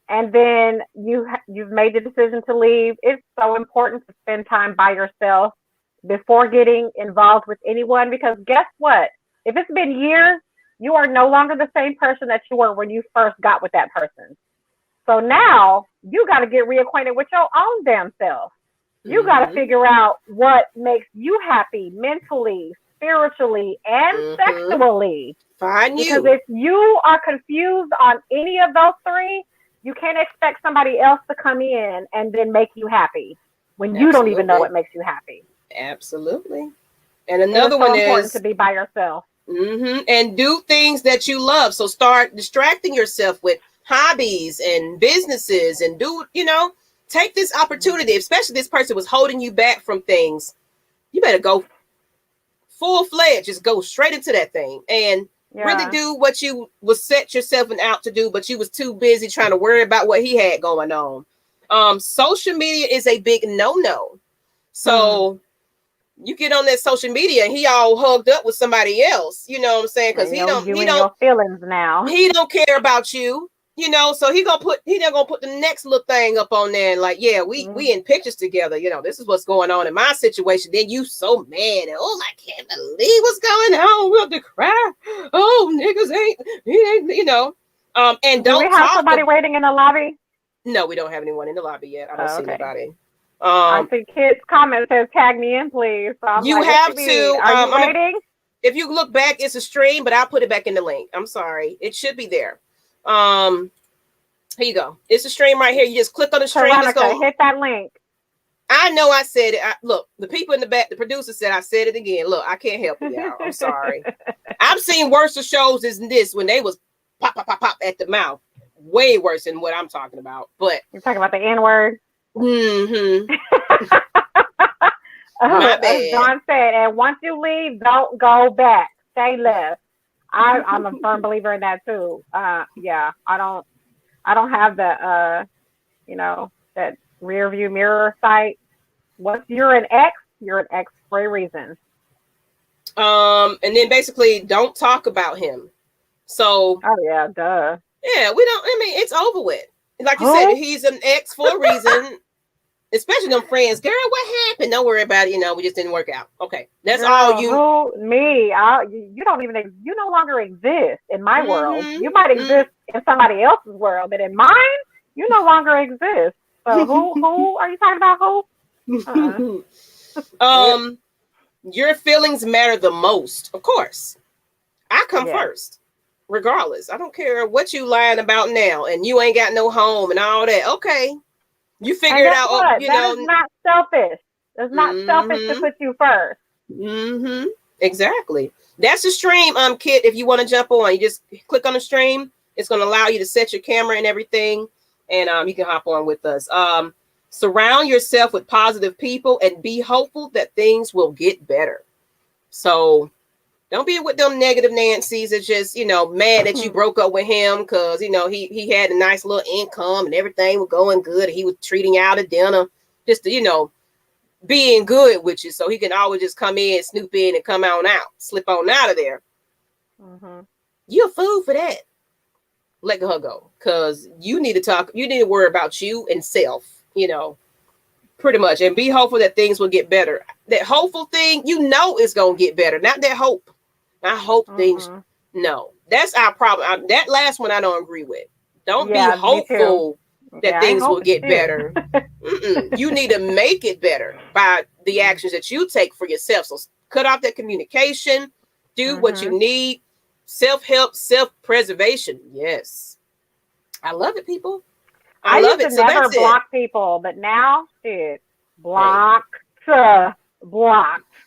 S2: and then you've made the decision to leave, it's so important to spend time by yourself before getting involved with anyone, because guess what? If it's been years, you are no longer the same person that you were when you first got with that person. So now you got to get reacquainted with your own damn self. You got to figure out what makes you happy mentally, spiritually, and sexually. Because if you are confused on any of those three, you can't expect somebody else to come in and then make you happy when you don't even know what makes you happy.
S1: Absolutely. And another one is
S2: important to be by yourself.
S1: And do things that you love. So start distracting yourself with hobbies and businesses and take this opportunity, especially this person was holding you back from things. You better go full-fledged, just go straight into that thing and really do what you was set yourself out to do, but you was too busy trying to worry about what he had going on. Social media is a big no-no. So you get on that social media and he all hugged up with somebody else, you know what I'm saying? Because he don't
S2: your feelings now.
S1: He don't care about you, so he gonna put the next little thing up on there and like, yeah, we in pictures together, this is what's going on in my situation. Then you so mad and I can't believe what's going on. We'll have to cry. Oh, niggas ain't, and
S2: do we have somebody waiting in the lobby?
S1: No, we don't have anyone in the lobby yet. I don't see anybody.
S2: I see kids' comment says tag me in, please. So
S1: you have to.
S2: Are you waiting?
S1: If you look back, it's a stream, but I'll put it back in the link. I'm sorry. It should be there. Here you go. It's a stream right here. You just click on the stream.
S2: Hit that link.
S1: I know I said it. Look, the people in the back, the producer said I said it again. Look, I can't help it, y'all. I'm sorry. I've seen worse shows than this when they was pop, pop, pop, pop at the mouth. Way worse than what I'm talking about. But
S2: you're talking about the N-word?
S1: My bad.
S2: As John said, and once you leave, don't go back. Stay left. I'm a firm believer in that too. I don't have the that rear view mirror sight. Once you're an ex for a reason.
S1: And then basically don't talk about him. So
S2: yeah, duh.
S1: Yeah, it's over with. Like you said, he's an ex for a reason. Especially them friends. Girl, what happened? Don't worry about it. We just didn't work out. Okay. That's all you.
S2: You don't even, you no longer exist in my world. You might exist in somebody else's world, but in mine, you no longer exist. So who are you talking about? Who?
S1: Your feelings matter the most. Of course. I come first. regardless. I don't care what you lying about now, and you ain't got no home and all that. Okay, you figure it out.
S2: What? That is not selfish. It's not selfish to put you first.
S1: Mm-hmm. Exactly. That's the stream, Kit. If you want to jump on, you just click on the stream. It's going to allow you to set your camera and everything, and you can hop on with us. Surround yourself with positive people and be hopeful that things will get better. So don't be with them negative Nancy's that's just, mad that you broke up with him because, he had a nice little income and everything was going good. And he was treating you out at dinner just to, being good with you. So he can always just come in, snoop in and come on out, slip on out of there.
S2: Mm-hmm.
S1: You're a fool for that. Let her go because you need to worry about you and self, pretty much. And be hopeful that things will get better. That hopeful thing, it's going to get better. Not that hope. I hope things. No, that's our problem. That last one I don't agree with. Don't be hopeful that things will get better. You need to make it better by the actions that you take for yourself. So cut off that communication. Do what you need. Self-help, self-preservation. Yes, I love it, people. I love it.
S2: So never block people, but now block. I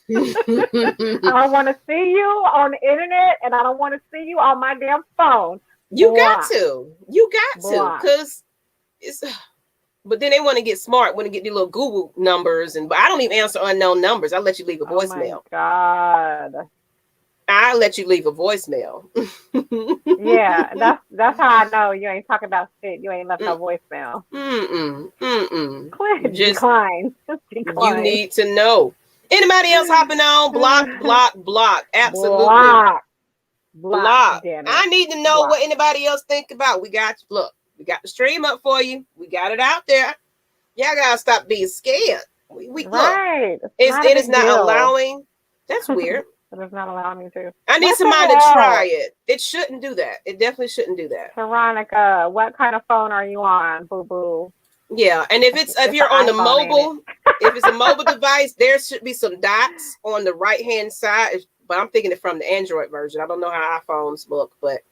S2: don't want to see you on the internet, and I don't want to see you on my damn phone.
S1: You got to, because it's. But then they want to get smart, want to get these little Google numbers, but I don't even answer unknown numbers. I let you leave a voicemail.
S2: Oh my God.
S1: I let you leave a voicemail.
S2: Yeah, that's how I know you ain't talking about shit. You ain't left no voicemail. Decline.
S1: You need to know. Anybody else hopping on? Block. Absolutely. Block. I need to know what anybody else think about. We got the stream up for you. We got it out there. Y'all gotta stop being scared.
S2: Right.
S1: Look, it is not allowing. That's weird.
S2: It is not allowing me to.
S1: I need somebody to try it. It shouldn't do that. It definitely shouldn't do that.
S2: Veronica, what kind of phone are you on, boo boo?
S1: Yeah, and if you're on the mobile, if it's a mobile device, there should be some dots on the right hand side. But I'm thinking it from the Android version. I don't know how iPhones look, but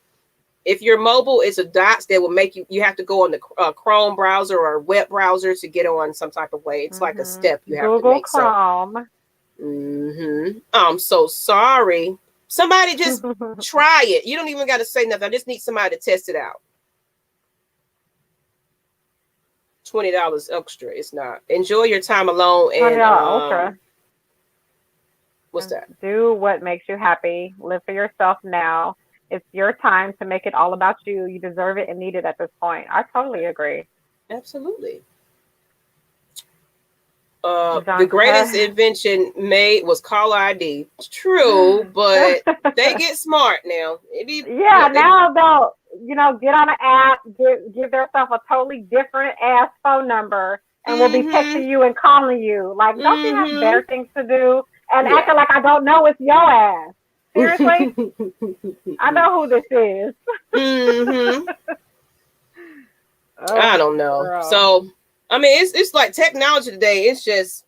S1: if you're mobile, it's a dots that will make you have to go on the Chrome browser or web browser to get on some type of way. It's like a step you have to make.
S2: Chrome.
S1: I'm so sorry. Somebody just try it. You don't even got to say nothing. I just need somebody to test it out. $20 extra. It's not. Enjoy your time alone and
S2: ultra.
S1: What's that?
S2: Do what makes you happy. Live for yourself now. It's your time to make it all about you. You deserve it and need it at this point. I totally agree.
S1: Absolutely. The greatest invention made was caller ID. It's true, but they get smart now.
S2: Now they'll, get on an app, give themselves a totally different ass phone number, and will be texting you and calling you. Like, don't you have better things to do? And acting like I don't know it's your ass. Seriously? I know who this is.
S1: I don't know. Girl. So, I mean, it's like technology today. It's just,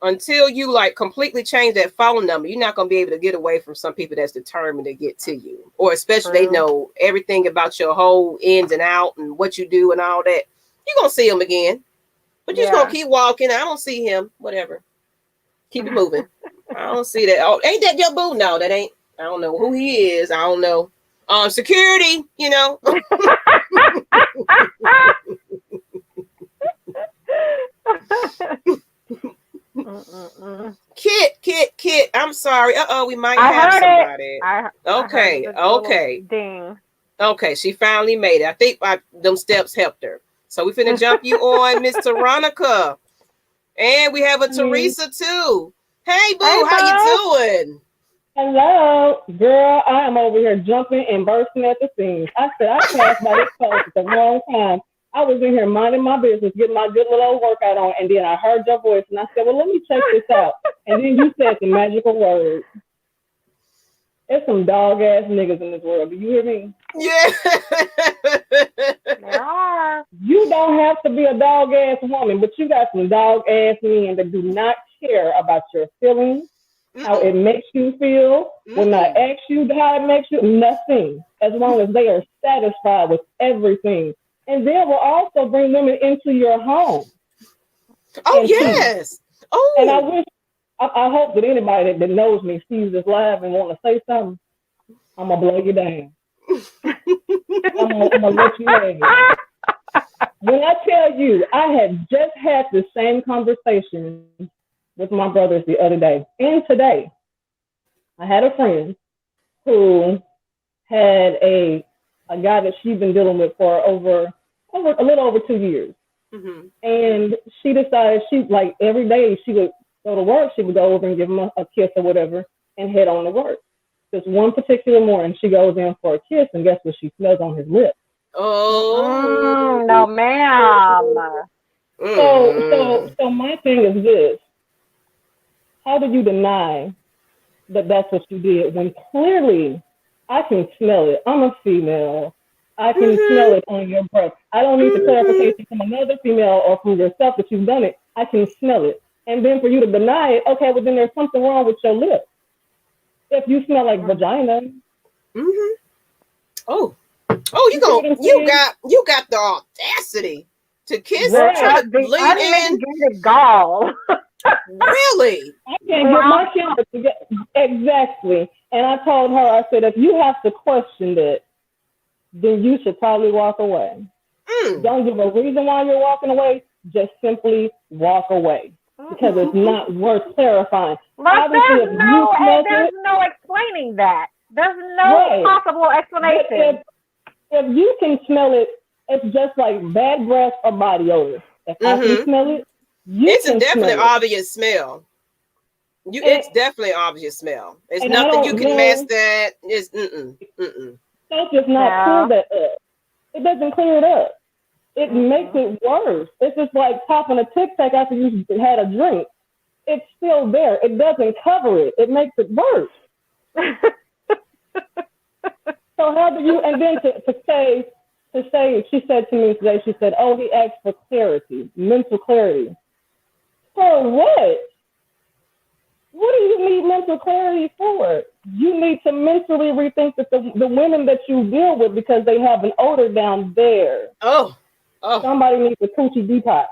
S1: until you like completely change that phone number, you're not going to be able to get away from some people that's determined to get to you. Or especially they know everything about your whole ins and out and what you do and all that. You're going to see them again. But you're just going to keep walking. I don't see him. Whatever. Keep it moving. I don't see that. Oh, ain't that your boo? No, that ain't. I don't know who he is. I don't know. Security, Kit. I'm sorry. We might have somebody. Okay.
S2: Ding.
S1: Okay, she finally made it. I think them steps helped her. So we finna jump you on, Miss Veronica. And we have a Teresa too. Hey, boo, how you doing?
S3: Hello, girl. I am over here jumping and bursting at the seams. I said I passed by this post at the wrong time. I was in here minding my business, getting my good little old workout on, and then I heard your voice, and I said, well, let me check this out. And then you said the magical word. There's some dog-ass niggas in this world. Do you hear me?
S1: Yeah.
S2: There are.
S3: You don't have to be a dog-ass woman, but you got some dog-ass men that do not care about your feelings, how it makes you feel, will not ask you how it makes you, nothing, as long as they are satisfied with everything. And then will also bring women into your home.
S1: Oh, yes. Oh.
S3: And I hope that anybody that knows me sees this live and want to say something. I'm going to blow you down. I'm going to let you have it. When I tell you, I had just had the same conversation with my brothers the other day and today. I had a friend who had a guy that she'd been dealing with for a little over 2 years. Mm-hmm. And she decided like every day she would go to work, she would go over and give him a kiss or whatever and head on to work. This one particular morning, she goes in for a kiss, and guess what she smells on his lips?
S2: Oh, no, ma'am.
S3: So my thing is this: how do you deny that that's what you did when clearly I can smell it? I'm a female. I can smell it on your breath. I don't need the clarification from another female or from yourself that you've done it. I can smell it. And then for you to deny it, okay, well then there's something wrong with your lips. If you smell like vagina.
S1: Oh, you got the audacity to kiss her, try to bleed in.
S2: Gall.
S1: Really?
S3: I can't get my camera together. Exactly. And I told her, I said, if you have to question that, then you should probably walk away. Don't give a reason why you're walking away. Just simply walk away. Because it's not worth clarifying.
S2: There's no explaining that. There's no possible explanation.
S3: If you can smell it, it's just like bad breath or body odor. If I can smell it, it's a definitely
S1: obvious smell. It's definitely obvious smell. It's nothing you can mask that. It's
S3: That does not clear that up. It doesn't clear it up. It makes it worse. It's just like popping a Tic Tac after you had a drink. It's still there. It doesn't cover it. It makes it worse. So how do you, and then to say, she said to me today, she said, oh, he asked for clarity, mental clarity. For what? What do you need mental clarity for? You need to mentally rethink that the women that you deal with, because they have an odor down there.
S1: Oh.
S3: Somebody needs a coochie detox.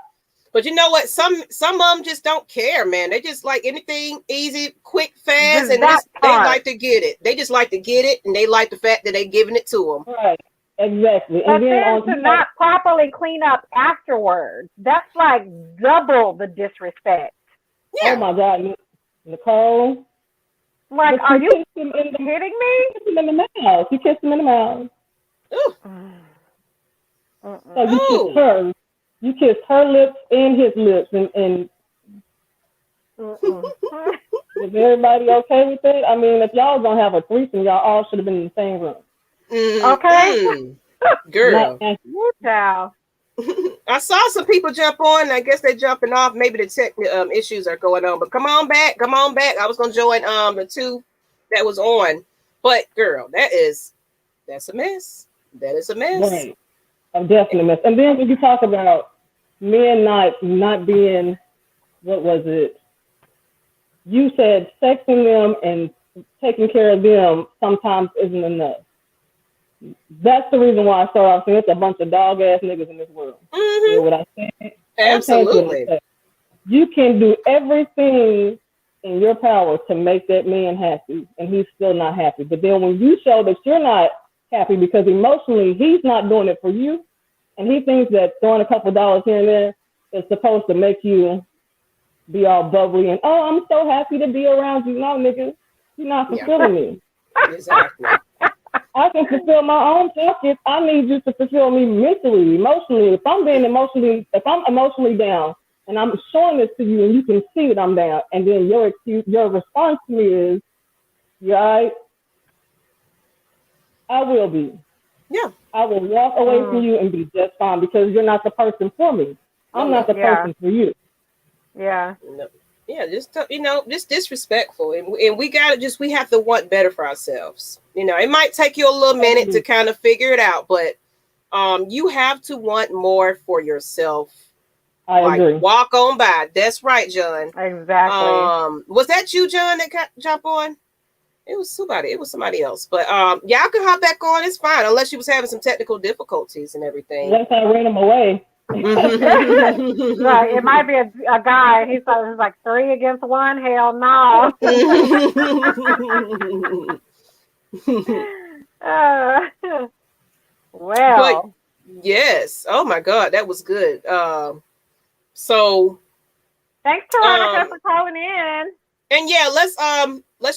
S1: But you know what? Some of them just don't care, man. They just like anything easy, quick, fast, and they like to get it. They just like to get it, and they like the fact that they're giving it to them.
S3: Right. Exactly.
S2: But then to not properly clean up afterwards, that's like double the disrespect.
S1: Yeah.
S3: Oh my God, Nicole.
S2: Like, are you kidding me?
S3: You kissed him in the mouth. You kissed him in the mouth.
S1: Ooh.
S3: So you kissed her. You kissed her lips and his lips, and is everybody okay with it? I mean, if y'all gonna have a threesome, y'all all should have been in the same room.
S2: Okay,
S1: girl.
S2: Child.
S1: I saw some people jump on. I guess they're jumping off. Maybe the tech issues are going on. But come on back. I was gonna join the two that was on. But girl, that's a mess. That is a mess.
S3: Right. I'm definitely a mess. And then when you talk about men not being, what was it? You said sexing them and taking care of them sometimes isn't enough. That's the reason why I started off saying it's a bunch of dog ass niggas in this world. You know what I said?
S1: Absolutely.
S3: You can do everything in your power to make that man happy, and he's still not happy. But then when you show that you're not happy because emotionally he's not doing it for you, and he thinks that throwing a couple dollars here and there is supposed to make you be all bubbly and, oh, I'm so happy to be around you. No, nigga, you're not fulfilling me.
S1: Exactly.
S3: I can fulfill my own pockets. I need you to fulfill me mentally, emotionally. If I'm emotionally down and I'm showing this to you and you can see that I'm down, and then your response to me is, you all right? I will be.
S1: Yeah.
S3: I will walk away from you and be just fine because you're not the person for me. I'm not the person for you.
S2: Yeah.
S1: No. Yeah, just just disrespectful, and we have to want better for ourselves. It might take you a little minute to kind of figure it out, but you have to want more for yourself.
S3: I agree.
S1: Walk on by. That's right, John.
S2: Exactly.
S1: Was that you, John, that jump on? It was somebody else. But y'all can hop back on. It's fine, unless you was having some technical difficulties and everything.
S3: Unless I ran them away.
S2: Right. It might be a guy. He's like 3 against 1. Hell no. Well.
S1: But, yes. Oh my God, that was good. So
S2: thanks, Veronica, for calling in.
S1: And yeah, let's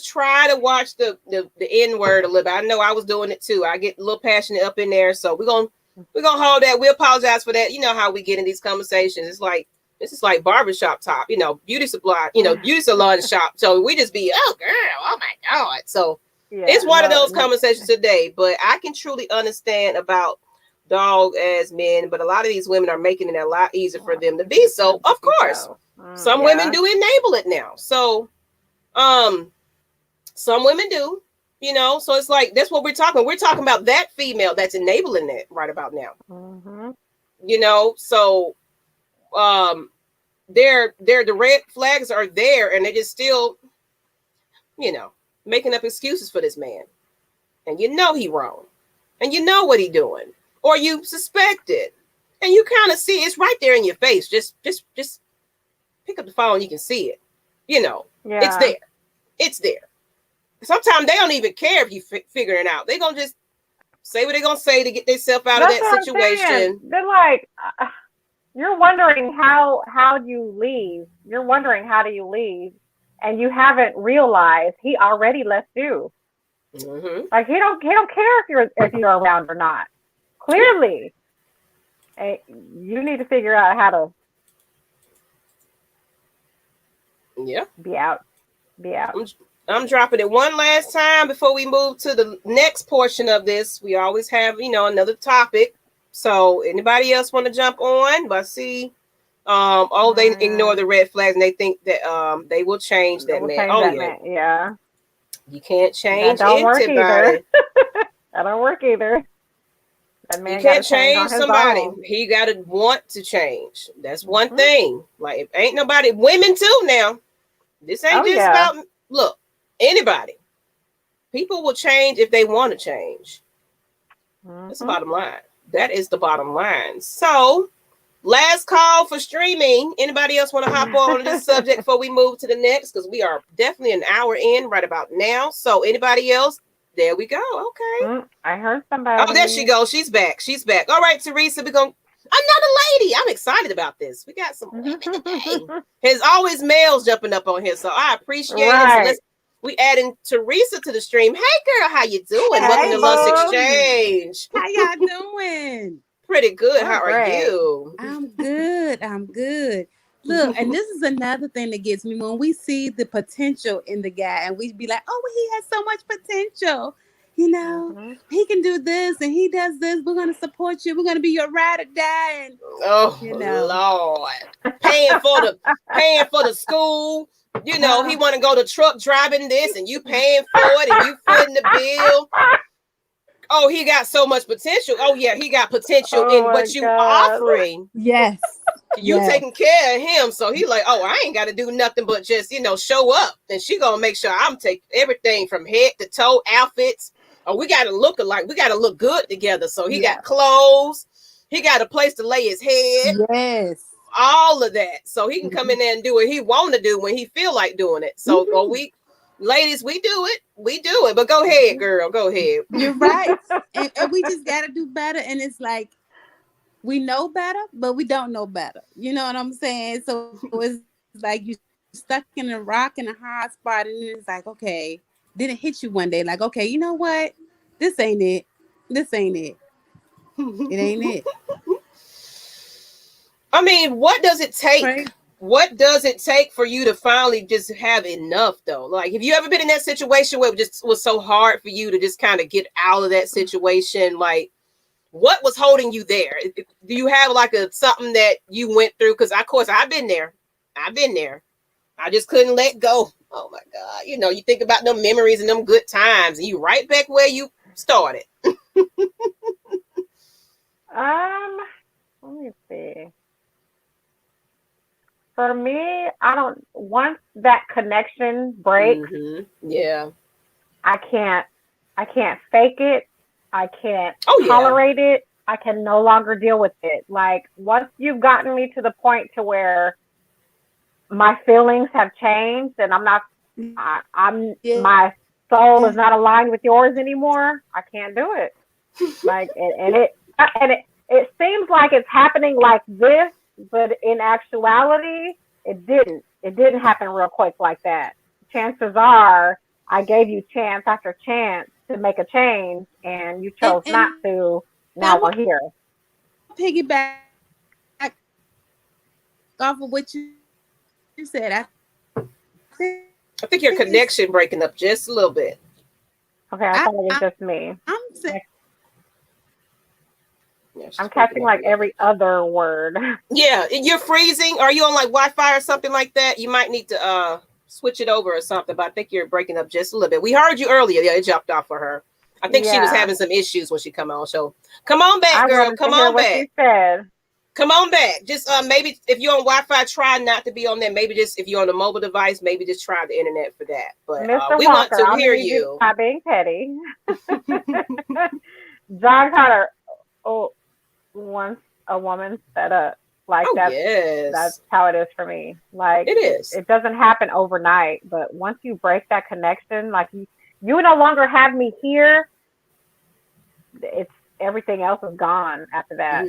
S1: try to watch the N word a little bit. I know I was doing it too. I get a little passionate up in there, so we're gonna hold that. We apologize for that. You know how we get in these conversations. It's like this is like barbershop talk, beauty supply, beauty salon shop. So we just be, oh girl, oh my God. So it's one of those conversations today. But I can truly understand about dog as men, but a lot of these women are making it a lot easier for them to be so. Of course, some women do enable it now. So some women do, so it's like that's what we're talking. We're talking about that female that's enabling it right about now. So the red flags are there, and they just still, making up excuses for this man, and he wrong, and what he doing, or you suspect it, and you kind of see it's right there in your face. Just pick up the phone, you can see it. It's there. Sometimes they don't even care if you figure it out. They're gonna just say what they're gonna say to get themselves out of that situation.
S2: They're like, you're wondering how you leave. You're wondering how do you leave, and you haven't realized he already left you. Like he don't care if you're around or not. Clearly, you need to figure out how to.
S1: Yeah.
S2: Be out.
S1: I'm dropping it one last time before we move to the next portion of this. We always have, another topic. So anybody else want to jump on? But see, they ignore the red flags and they think that they will change that man.
S2: Man. Yeah.
S1: You can't change
S2: that don't work
S1: either.
S2: That don't work either. That man
S1: you can't change somebody.
S2: Own.
S1: He got to want to change. That's one thing. Like, if ain't nobody, women too now. This ain't just about, look, anybody. People will change if they want to change. That's the bottom line. That is the bottom line. So, last call for streaming. Anybody else want to hop on this subject before we move to the next? Because we are definitely an hour in right about now. So, anybody else? There we go. Okay.
S2: I heard somebody.
S1: Oh, there she goes. She's back. All right, Teresa, we're going to another lady. I'm excited about this. We got some women today. There's always males jumping up on here, so I appreciate it. So we adding Teresa to the stream. Hey, girl, how you doing? Welcome to Lush Exchange.
S4: How y'all doing?
S1: Pretty good. How are you?
S4: I'm good. Look, and this is another thing that gets me when we see the potential in the guy, and we be like, "Oh, well, he has so much potential." He can do this and he does this. We're going to support you. We're going to be your ride or die. And,
S1: Lord. Paying for the school. He want to go to truck driving this and you paying for it and you footing the bill. Oh, he got so much potential. Oh, yeah, he got potential in what you offering.
S4: Yes.
S1: You taking care of him. So he like, oh, I ain't got to do nothing but just, show up. And she going to make sure I'm taking everything from head to toe, outfits. Oh, we got to look alike. We got to look good together. So he got clothes. He got a place to lay his head.
S4: Yes.
S1: All of that. So he can come in there and do what he want to do when he feel like doing it. So ladies, we do it. But go ahead, girl. Go ahead.
S4: You're right. and we just got to do better. And it's like, we know better, but we don't know better. You know what I'm saying? So it's like you stuck in a rock in a hard spot. And it's like, okay. Did it hit you one day? Like, okay, you know what? This ain't it. It ain't it.
S1: I mean, what does it take?
S4: Right.
S1: What does it take for you to finally just have enough, though? Like, have you ever been in that situation where it just was so hard for you to just kind of get out of that situation? Like, what was holding you there? Do you have like something that you went through? Because, of course, I've been there. I just couldn't let go. Oh my God. You think about them memories and them good times and you right back where you started.
S2: Let me see. For me, once that connection breaks,
S1: yeah,
S2: I can't fake it. I can't
S1: oh yeah,
S2: tolerate it. I can no longer deal with it. Like once you've gotten me to the point to where my feelings have changed and I'm
S4: Yeah.
S2: my soul is not aligned with yours anymore, I can't do it. Like it seems like it's happening like this, but in actuality, it didn't. It didn't happen real quick like that. Chances are I gave you chance after chance to make a change and you chose
S4: And
S2: not to.
S4: I
S2: Now
S4: want
S2: we're here.
S4: to piggyback off of what you said.
S1: I think your connection breaking up just a little bit.
S2: Okay, I thought it was just me.
S4: I'm saying,
S1: Yeah,
S2: I'm catching like every other word.
S1: Yeah, you're freezing. Are you on like Wi-Fi or something like that? You might need to switch it over or something, but I think you're breaking up just a little bit. We heard you earlier. Yeah, it dropped off for her. I think she was having some issues when she come on. So come on back, girl. Come on back.
S2: She said.
S1: Come on back. Just maybe if you're on Wi-Fi, try not to be on there. Maybe just if you're on a mobile device, maybe just try the internet for that. But
S2: Mr.
S1: we
S2: Walker,
S1: want to hear you.
S2: Not being petty. John Carter. Once a woman set up like that's how it is for me. Like
S1: it is.
S2: It doesn't happen overnight, but once you break that connection, like you no longer have me here. It's everything else is gone after that.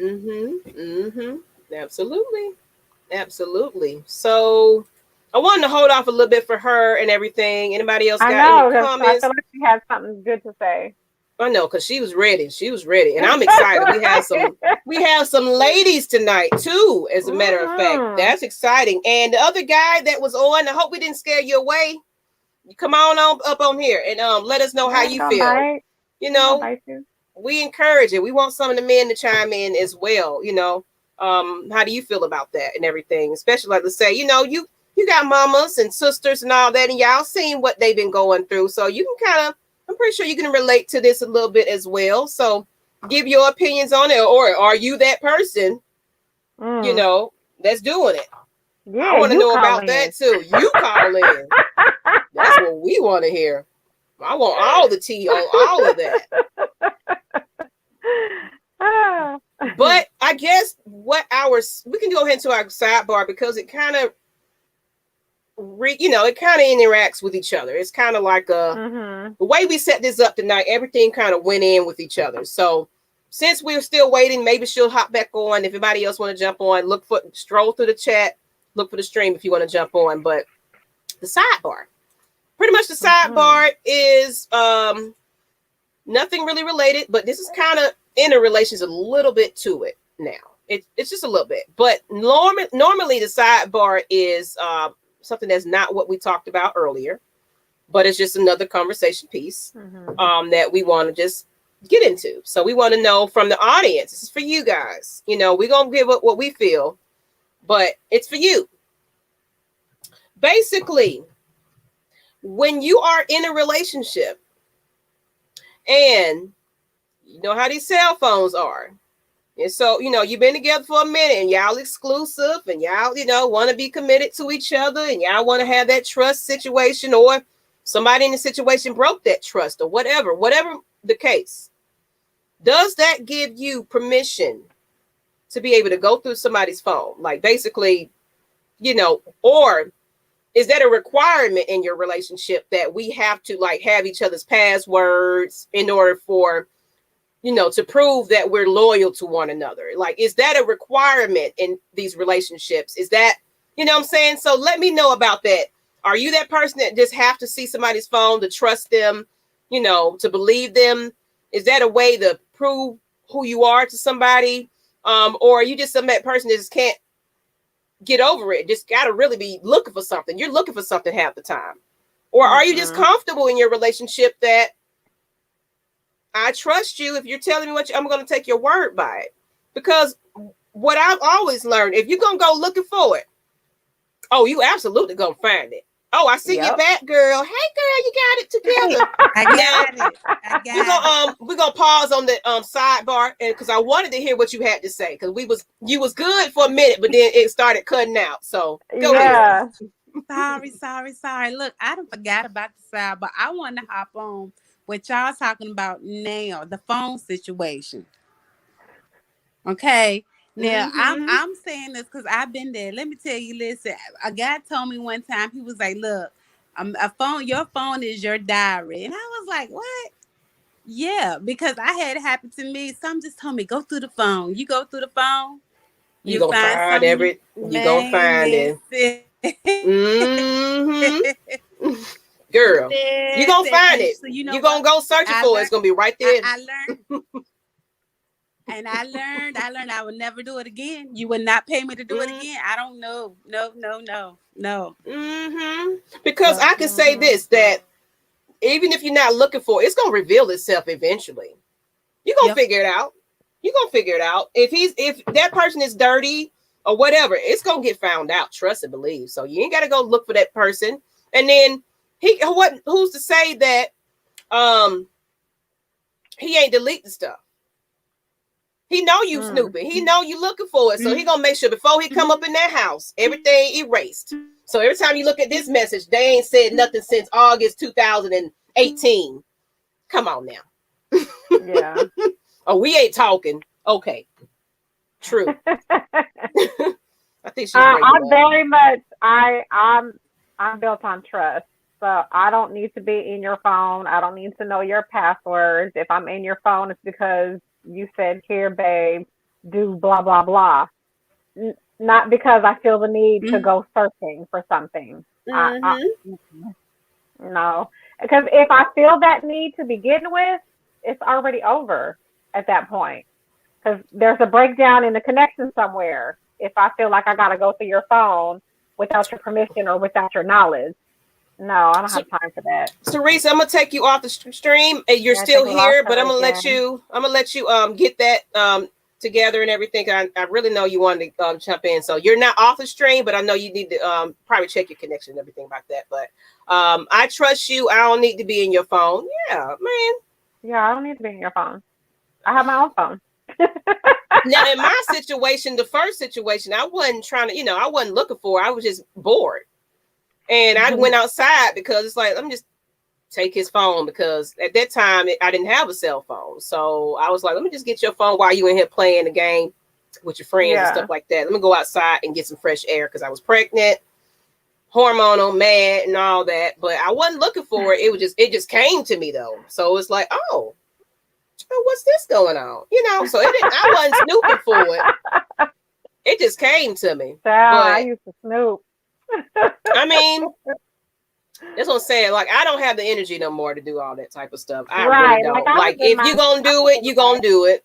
S1: Absolutely. So I wanted to hold off a little bit for her and everything. Anybody else got any comments?
S2: I feel like she had something good to say.
S1: I know, because she was ready, and I'm excited. We have some ladies tonight too, as a matter of fact. That's exciting. And the other guy that was on, I hope we didn't scare you away. You come on up on here and let us know how you feel.
S2: Bite.
S1: You know, we encourage it. We want some of the men to chime in as well. You know, how do you feel about that and everything? Especially like, let's say, you know, you got mamas and sisters and all that, and y'all seen what they've been going through, so you can kind of, I'm pretty sure you can relate to this a little bit as well. So give your opinions on it, or are you that person, you know, that's doing it? Yeah, I want to know about that too. You call in. That's what we want to hear. I want all the tea on all of that. But I guess we can go ahead to our sidebar because it kind of, it kind of interacts with each other. It's kind of like the way we set this up tonight, everything kind of went in with each other. So since we're still waiting, maybe she'll hop back on. If anybody else want to jump on, stroll through the chat, look for the stream if you want to jump on. But the sidebar, pretty much the sidebar is nothing really related, but this is kind of interrelations a little bit to it now. It's just a little bit, but normally the sidebar is something that's not what we talked about earlier, but it's just another conversation piece that we want to just get into. So we want to know from the audience. This is for you guys. You know, we're going to give up what we feel, but it's for you. Basically, when you are in a relationship and you know how these cell phones are, and so, you know, you've been together for a minute and y'all exclusive and y'all, you know, want to be committed to each other and y'all want to have that trust situation, or somebody in the situation broke that trust or whatever the case. Does that give you permission to be able to go through somebody's phone? Like basically, you know, or is that a requirement in your relationship that we have to like have each other's passwords in order for, you know, to prove that we're loyal to one another? Like, is that a requirement in these relationships? Is that, you know what I'm saying? So let me know about that. Are you that person that just have to see somebody's phone to trust them, you know, to believe them? Is that a way to prove who you are to somebody? Or are you just some that person that just can't get over it? Just got to really be looking for something. You're looking for something half the time. Or are you just comfortable in your relationship that I trust you? If you're telling me I'm going to take your word by it. Because what I've always learned, if you're going to go looking for it, oh, you absolutely going to find it. Oh, I see you back, girl. Hey, girl, you got it together.
S4: I got it.
S1: We're gonna pause on the sidebar, and because I wanted to hear what you had to say, because you was good for a minute, but then it started cutting out. So go ahead.
S4: Sorry. Look, I done forgot about the side, but I want to hop on what y'all talking about now, the phone situation. Okay. Now I'm saying this because I've been there. Let me tell you, listen, a guy told me one time, he was like, look, your phone is your diary. And I was like, what? Yeah, because I had it happen to me. Some just told me, go through the phone. You go through the phone,
S1: you gonna find everything. You gonna find it. Girl, you gonna find it. So you gonna go searching for it. It's gonna be right there.
S4: I learned. And I learned I would never do it again. You would not pay me to do it again. I don't know. No.
S1: Because I can say this, that even if you're not looking for it, it's gonna reveal itself eventually. You're gonna figure it out. You're gonna figure it out. If that person is dirty or whatever, it's gonna get found out. Trust and believe. So you ain't gotta go look for that person. And then who's to say that he ain't deleting stuff? He know you snooping. He know you looking for it. So he gonna make sure before he come up in that house, everything erased. So every time you look at this message, they ain't said nothing since August 2018. Come on now.
S2: Yeah.
S1: Oh, we ain't talking. Okay. True. I think she's
S2: I'm very much I'm built on trust. So I don't need to be in your phone. I don't need to know your passwords. If I'm in your phone, it's because you said, here, babe, do blah, blah, blah. Not because I feel the need to go searching for something. No. Because if I feel that need to begin with, it's already over at that point. Because there's a breakdown in the connection somewhere. If I feel like I got to go through your phone without your permission or without your knowledge. No, I don't have time for that.
S1: Teresa, I'm gonna take you off the stream. You're still here, but I'm gonna let you get that together and everything. I really know you wanted to jump in, so you're not off the stream, but I know you need to probably check your connection and everything like that. But I trust you. I don't need to be in your phone. Yeah, man.
S2: Yeah, I don't need to be in your phone. I have my own phone.
S1: Now, in my situation, the first situation, I wasn't trying to, I wasn't looking for it. I was just bored. And I went outside because it's like, let me just take his phone, because at that time I didn't have a cell phone. So I was like, let me just get your phone while you in here playing the game with your friends and stuff like that. Let me go outside and get some fresh air, because I was pregnant, hormonal, mad, and all that. But I wasn't looking for it. It just came to me though. So it's like, oh, what's this going on? So I wasn't snooping for it. It just came to me.
S2: I used to snoop.
S1: I mean, that's what I'm saying. Like, I don't have the energy no more to do all that type of stuff. I really don't. Like if you're gonna do it, you're gonna do it.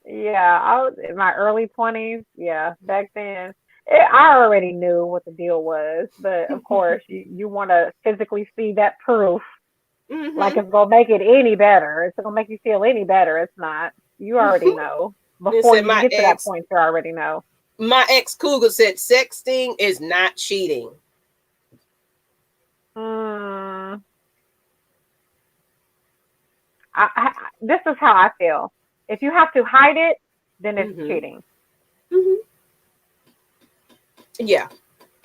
S2: Yeah, I was in my early 20s. Yeah, back then, I already knew what the deal was. But of course, you want to physically see that proof. Like it's gonna make it any better. It's gonna make you feel any better. It's not. You already know. Before you get to that point, you already know.
S1: My ex Cougar said sexting is not cheating.
S2: This is how I feel. If you have to hide it, then it's cheating.
S1: Yeah.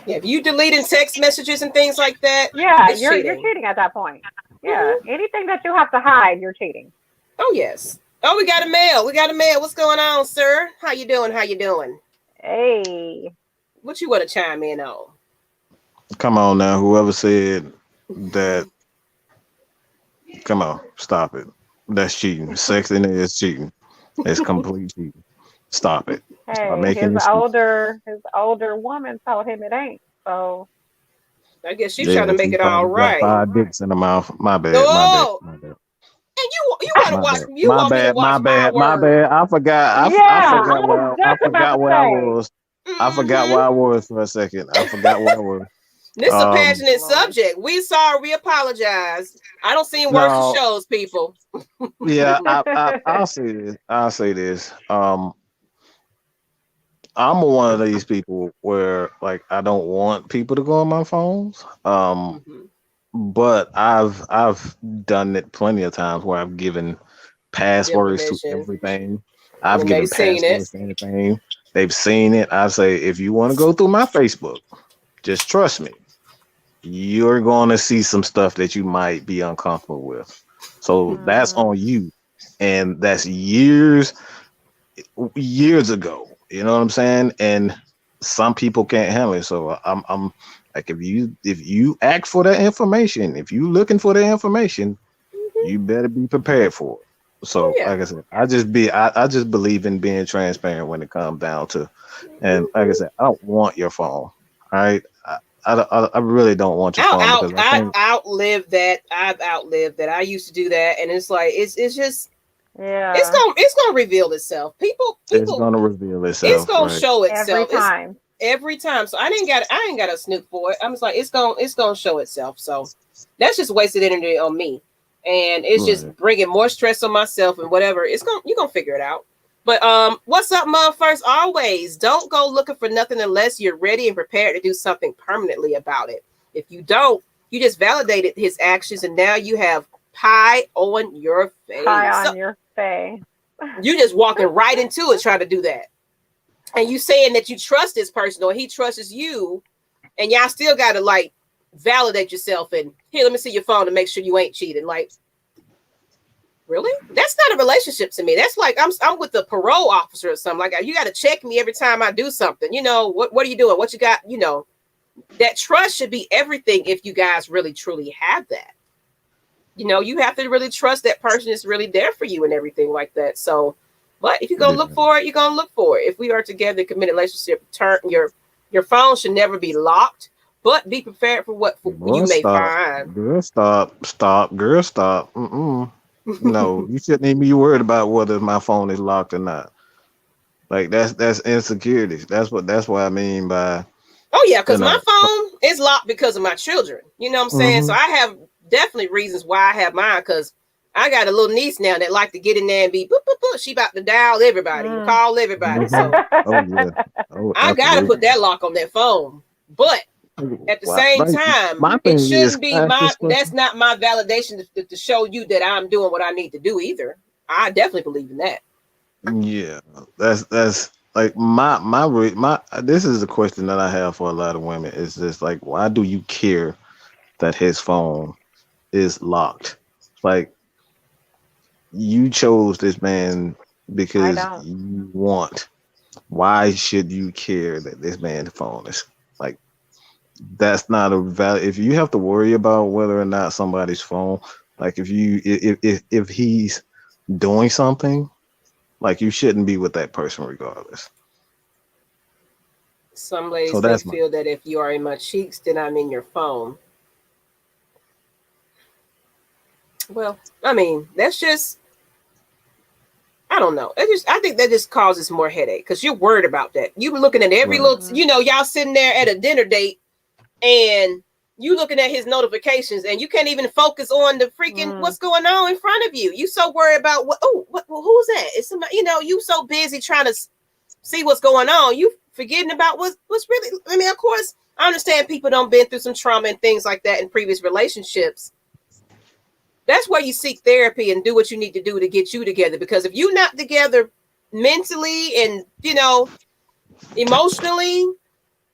S1: If you deleting text messages and things like that,
S2: you're cheating at that point. Yeah. Anything that you have to hide, you're cheating.
S1: Oh yes. Oh, we got a mail. What's going on, sir? How you doing?
S2: Hey.
S1: What you want to chime in on?
S5: Come on now. Whoever said that, come on, stop it. That's cheating. Sexting is cheating. It's complete cheating. Stop it.
S2: Hey, his older woman told him it ain't. So
S1: I guess she's trying to make it all right.
S5: 5 dicks in the mouth. My bad.
S1: Oh. My bad. And you want to watch? You want me to watch
S5: my bad. I forgot. I forgot where I was. I forgot where I was for a second. I forgot where I was.
S1: This is a passionate subject. We sorry. We apologize. I don't see worse shows, people.
S5: Yeah, I'll say this. I'm one of these people where like I don't want people to go on my phones.
S1: Mhm.
S5: But I've done it plenty of times where I've given
S1: Them
S5: passwords to
S1: permission,
S5: everything.
S1: and
S5: I've
S1: then they
S5: given
S1: seen it.
S5: passwords to anything. They've seen it. I say, if you want to go through my Facebook, just trust me. You're going to see some stuff that you might be uncomfortable with. So that's
S2: Mhm.
S5: on you. And that's years ago. You know what I'm saying? And some people can't handle it. So I'm like, if you ask for that information, if you looking for the information,
S1: Mhm.
S5: you better be prepared for it.
S1: Oh
S5: So
S1: yeah.
S5: like I said, I just believe in being transparent when it comes down to, and like I said, I don't want your phone. All right. I really don't want your phone because I
S1: I
S5: think
S1: outlived that. I've outlived that. I used to do that, and it's like it's just
S2: Yeah.
S1: it's gonna reveal itself.
S5: it's
S1: People,
S5: gonna reveal
S1: it's
S5: itself,
S1: gonna
S5: right?
S1: show
S2: Every
S1: itself. It's
S2: time.
S1: every time. So I ain't got a snoop for it. I'm just like it's gonna show itself. So that's just wasted energy on me, and it's
S5: Right.
S1: just bringing more stress on myself and whatever. It's gonna you're gonna figure it out. But what's up, mother? First, always don't go looking for nothing unless you're ready and prepared to do something permanently about it. If you don't, you just validated his actions, and now you have pie on your
S2: Pie
S1: face. So
S2: on your face.
S1: you just walking right into it trying to do that, and you saying that you trust this person or he trusts you, and y'all still got to like validate yourself and here, let me see your phone to make sure you ain't cheating. Like, really? That's not a relationship to me. That's like I'm with the parole officer or something. Like, you got to check me every time I do something. You know what are you doing? What you got? You know that trust should be everything. If you guys really truly have that, you know, you have to really trust that person is really there for you and everything like that. So, but if you're gonna look
S5: Yeah.
S1: for it, you're gonna look for it. If we are together in a committed relationship, turn your phone should never be locked, but be prepared for what you
S5: Girl,
S1: may
S5: stop.
S1: find.
S5: Girl, stop. Stop. Girl, stop. Mm-mm. No, you shouldn't even be worried about whether my phone is locked or not. Like that's insecurities. That's what I mean by
S1: Oh yeah,
S5: you
S1: because my
S5: know.
S1: phone is locked because of my children. You know what I'm saying? So
S5: Hmm.
S1: I have definitely reasons why I have mine because I got a little niece now that like to get in there and be boop, boop, boop. She about to dial everybody and
S2: Mm.
S1: call everybody.
S5: Hmm.
S1: So
S5: Oh yeah. Oh,
S1: I gotta put
S5: absolutely.
S1: that lock on that phone. But at the
S5: Well,
S1: same
S5: like,
S1: time,
S5: my
S1: it
S5: thing is,
S1: shouldn't
S5: can
S1: be
S5: I ask
S1: my
S5: this
S1: that's
S5: question?
S1: not my validation to show you that I'm doing what I need to do either. I definitely believe in that.
S5: Yeah, that's like my. This is the question that I have for a lot of women. It's just like, why do you care that his phone is locked? Like, you chose this man
S2: I
S5: because
S2: don't.
S5: you want. Why should you care that this man's phone is like? That's not a valid. If you have to worry about whether or not somebody's phone, like if he's doing something, like you shouldn't be with that person regardless.
S1: Some
S5: So
S1: ladies may
S5: that's my.
S1: feel that if you are in my cheeks, then I'm in your phone. Well, I mean, that's just I don't know. I think that just causes more headache because you're worried about that. You looking at every
S5: Right.
S1: little,
S2: Mm-hmm.
S1: you know, y'all sitting there at a dinner date and you looking at his notifications and you can't even focus on the freaking
S2: Mm.
S1: what's going on in front of you. You so worried about who's that? It's somebody, you know, you so busy trying to see what's going on. You forgetting about what's really. I mean, of course, I understand people don't been through some trauma and things like that in previous relationships. That's where you seek therapy and do what you need to do to get you together. Because if you're not together mentally and emotionally,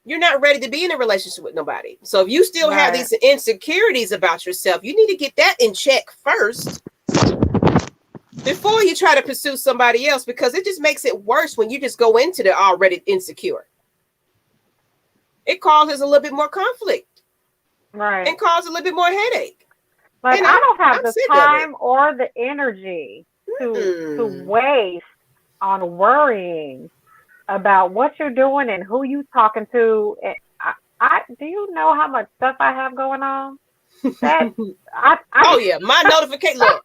S1: you're not ready to be in a relationship with nobody. So if you still have
S2: Right.
S1: these insecurities about yourself, you need to get that in check first before you try to pursue somebody else, because it just makes it worse when you just go into the already insecure. It causes a little bit more conflict
S2: Right.
S1: and causes a little bit more headache.
S2: Like
S1: And
S2: I don't have
S1: I'm
S2: the
S1: sick of it.
S2: time or the energy to
S1: Hmm.
S2: waste on worrying about what you're doing and who you talking to. And I do you know how much stuff I have going on? That
S1: Oh yeah, my notification. Look,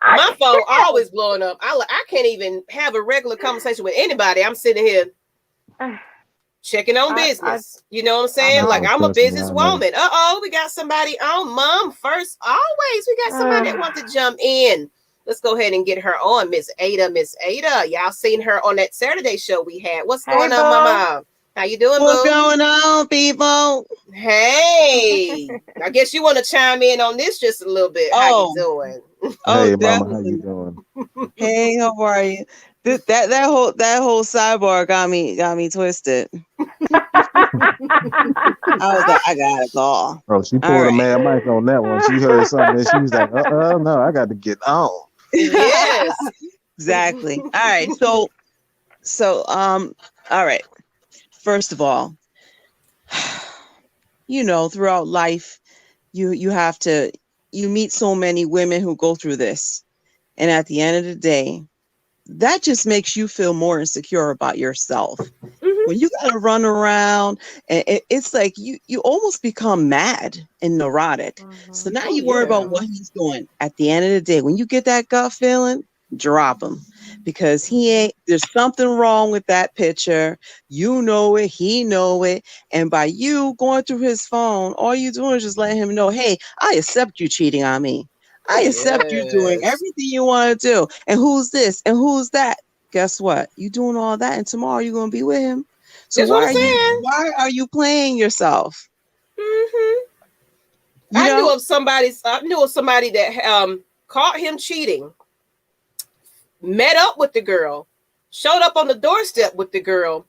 S2: I
S1: my phone
S2: can't.
S1: always blowing up. I can't even have a regular conversation with anybody. I'm sitting here checking on
S2: I
S1: business. You know what I'm
S2: I
S1: saying?
S5: Yeah,
S1: Like
S2: know.
S1: I'm a
S5: trust me, I know.
S1: businesswoman. We got somebody on mom first. Always we got somebody that wants to jump in. Let's go ahead and get her on. Miss Ada. Y'all seen her on that Saturday show we had. What's going on, Mama? How you doing,
S6: What's
S1: boo?
S6: going on, people?
S1: Hey, I guess you want to chime in on this just a little bit. How you doing?
S5: Hey,
S6: Definitely.
S5: Mama, how you doing?
S6: Hey, how are you? That whole sidebar got me twisted. I was like, I gotta call.
S5: Oh, she pulled a mad mic on that one. She heard something and she was like, no, I got to get on.
S1: Yes.
S6: Exactly. All right. So, all right. First of all, throughout life, you meet so many women who go through this. And at the end of the day, that just makes you feel more insecure about yourself. When you got to run around, and it's like you almost become mad and neurotic. So now you worry about what he's doing. At the end of the day, when you get that gut feeling, drop him, because there's something wrong with that picture. You know it, he know it. And by you going through his phone, all you doing is just letting him know, hey, I accept you cheating on me. I accept you doing everything you want to do. And who's this? And who's that? Guess what? You doing all that, and tomorrow you're going to be with him. So why are you playing yourself?
S1: I knew of somebody that caught him cheating, met up with the girl, showed up on the doorstep with the girl,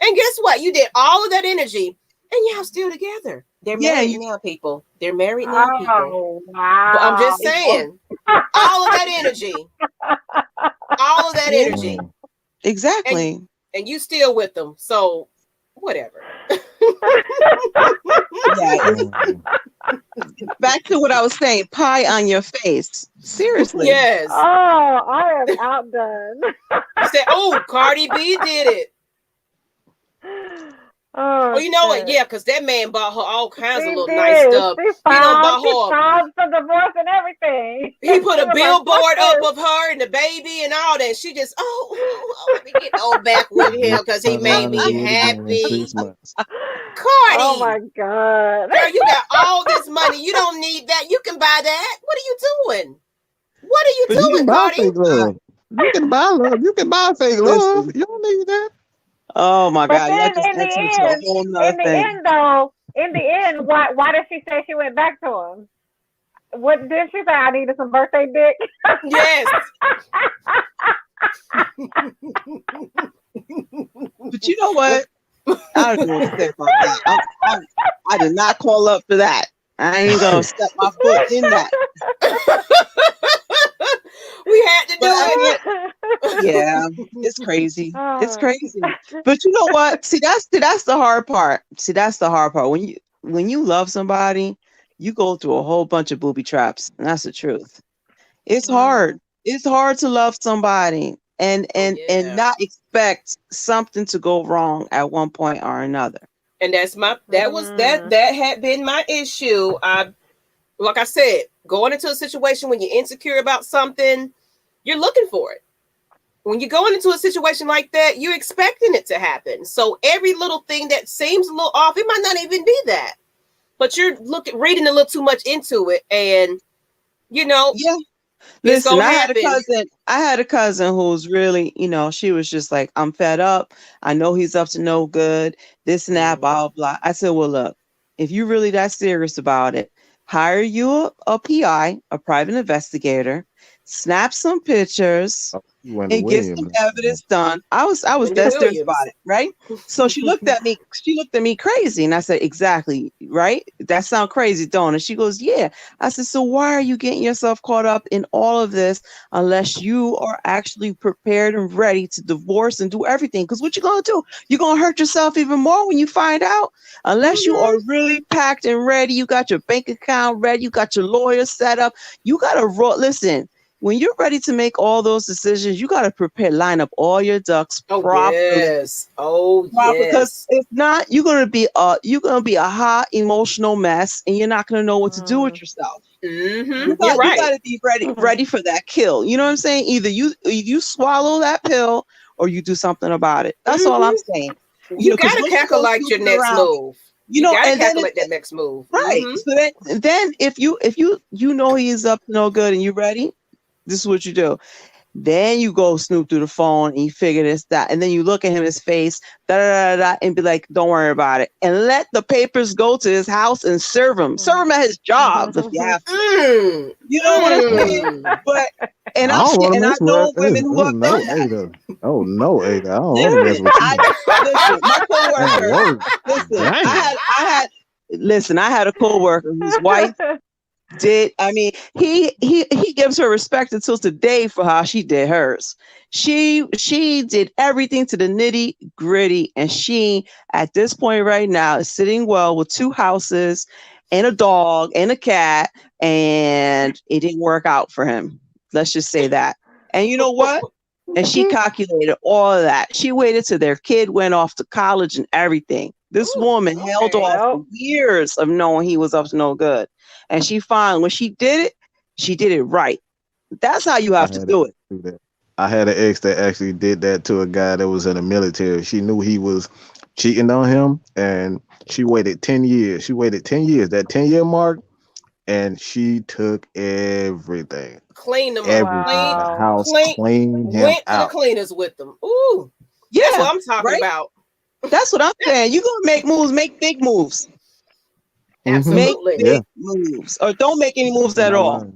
S1: and guess what? You did all of that energy, and y'all still together. They're married now, people. They're married now, people.
S2: Wow.
S1: But I'm just saying, all of that energy.
S6: Exactly.
S1: And you still with them. So whatever.
S6: Back to what I was saying, pie on your face. Seriously.
S1: Yes.
S2: Oh, I am outdone.
S1: You said, oh, Cardi B did it. Oh, you know what? Yeah, because that man bought her all kinds of little nice stuff.
S2: He filed for divorce and everything.
S1: He put a billboard up of her and the baby and all that. She just, let me get on back with him because he made me happy. Cardi.
S2: Oh my God.
S1: Girl, you got all this money. You don't need that. You can buy that. What are you doing? What are you doing, Cardi?
S5: You can buy love. You can buy fake love. You don't need that.
S6: Oh my God!
S2: In the end, why did she say she went back to him? What did she say? I needed some birthday dick.
S1: Yes.
S6: But you know what? I don't know what to say about that. I did not call up for that. I ain't gonna step my foot in that.
S1: We had to do it.
S6: Yeah, it's crazy. It's crazy. But you know what? See, that's the hard part. When you love somebody, you go through a whole bunch of booby traps, and that's the truth. It's hard. It's hard to love somebody and not expect something to go wrong at one point or another.
S1: And that had been my issue. Like I said, going into a situation when you're insecure about something, you're looking for it. When you're going into a situation like that, you're expecting it to happen. So every little thing that seems a little off, it might not even be that. But you're reading a little too much into it, and yeah.
S6: Listen, I had a cousin who was really, she was just like, I'm fed up. I know he's up to no good. This and that, blah, blah. I said, well, look, if you're really that serious about it, hire you a PI, a private investigator, snap some pictures, and get some evidence done. I was dead serious about it, right? So she looked at me crazy, and I said, exactly, right? That sounds crazy, don't it? She goes, yeah. I said, so why are you getting yourself caught up in all of this unless you are actually prepared and ready to divorce and do everything? Because what you're gonna do, you're gonna hurt yourself even more when you find out. Unless you are really packed and ready, you got your bank account ready, you got your lawyer set up, you gotta listen. When you're ready to make all those decisions, you got to line up all your ducks properly.
S1: Yes.
S6: Because if not, you're gonna be a hot emotional mess, and you're not gonna know what to do with yourself.
S1: Mm-hmm.
S6: You got to be ready for that kill. You know what I'm saying? Either you swallow that pill or you do something about it. That's all I'm saying.
S1: You got to calculate your next move. You got to calculate that next move,
S6: right? Mm-hmm. So then if you know he is up to no good and you ready. This is what you do. Then you go snoop through the phone and you figure this, that, and then you look at him in his face, and be like, don't worry about it. And let the papers go to his house and serve him. Serve him at his job if you have to. You know what I'm saying? But and
S5: I don't want to
S6: I
S5: mess
S6: know
S5: with
S6: women who have
S5: no
S6: done that.
S5: Ada. Oh no, Ada. I don't want to mess with you.
S6: Listen, my coworker. Listen, I had a coworker whose wife he gives her respect until today for how she did hers. She did everything to the nitty gritty, and she at this point right now is sitting well with 2 houses and a dog and a cat, and it didn't work out for him. Let's just say that. And you know what? And she calculated all of that. She waited till their kid went off to college and everything. This woman held off for years of knowing he was up to no good. And she found when she did it right. That's how you have to do it.
S5: I had an ex that actually did that to a guy that was in the military. She knew he was cheating on him, and she waited 10 years. She waited 10 years, that 10-year mark, and she took everything.
S1: Cleaned them
S5: everything in the house, cleaned him
S1: went
S5: out.
S1: to the cleaners with them. Ooh.
S6: Yeah,
S1: that's what I'm talking about.
S6: That's what I'm saying. You're gonna make moves, make big moves.
S1: Absolutely.
S6: Make big moves. Or don't make any moves at all.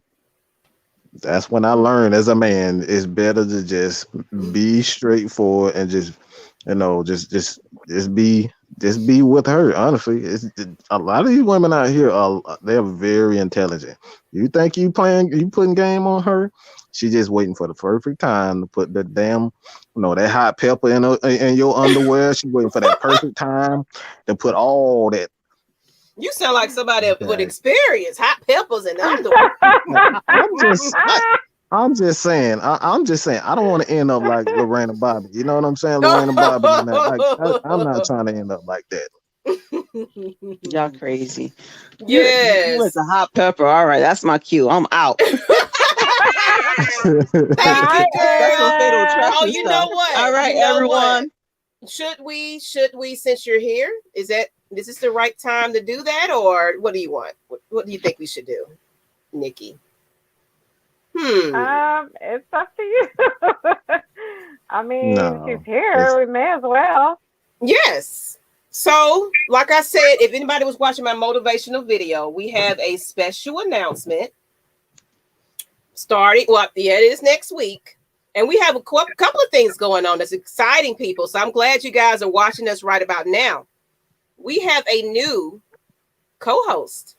S5: That's when I learned as a man, it's better to just be straightforward and just, just be with her. Honestly, a lot of these women out here they're very intelligent. You think you putting game on her? She just waiting for the perfect time to put the damn, that hot pepper in your underwear. She waiting for that perfect time to put all that.
S1: You sound like somebody with experience. Hot peppers and underwear.
S5: I'm just saying. I don't want to end up like Lorena Bobby. You know what I'm saying? Lorena Bobby. I'm not trying to end up like that.
S6: Y'all crazy.
S1: Yes.
S6: You was a hot pepper. All right, that's my cue. I'm out.
S1: Thank you, girl. Oh, you know what?
S6: All right, everyone.
S1: What? Should we, since you're here, is this the right time to do that, or what do you want? What do you think we should do, Nikki?
S2: It's up to you. I mean, she's here. We may as well.
S1: Yes. So, like I said, if anybody was watching my motivational video, we have a special announcement starting. Well, yeah, it is next week. And we have a couple of things going on that's exciting, people. So I'm glad you guys are watching us right about now. We have a new co-host.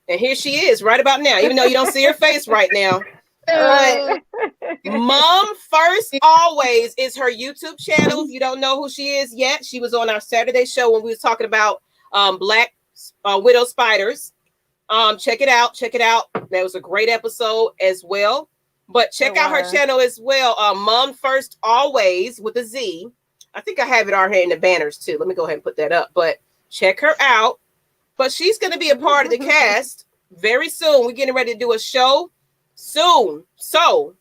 S1: And here she is right about now, even though you don't see her face right now. But Mom First Always is her YouTube channel. If you don't know who she is yet, she was on our Saturday show when we was talking about Black Widow spiders. Check it out. That was a great episode as well. But check out her channel as well. Mom First Always with a Z. I think I have it on here in the banners too. Let me go ahead and put that up. But check her out. But she's going to be a part of the cast very soon. We're getting ready to do a show soon. So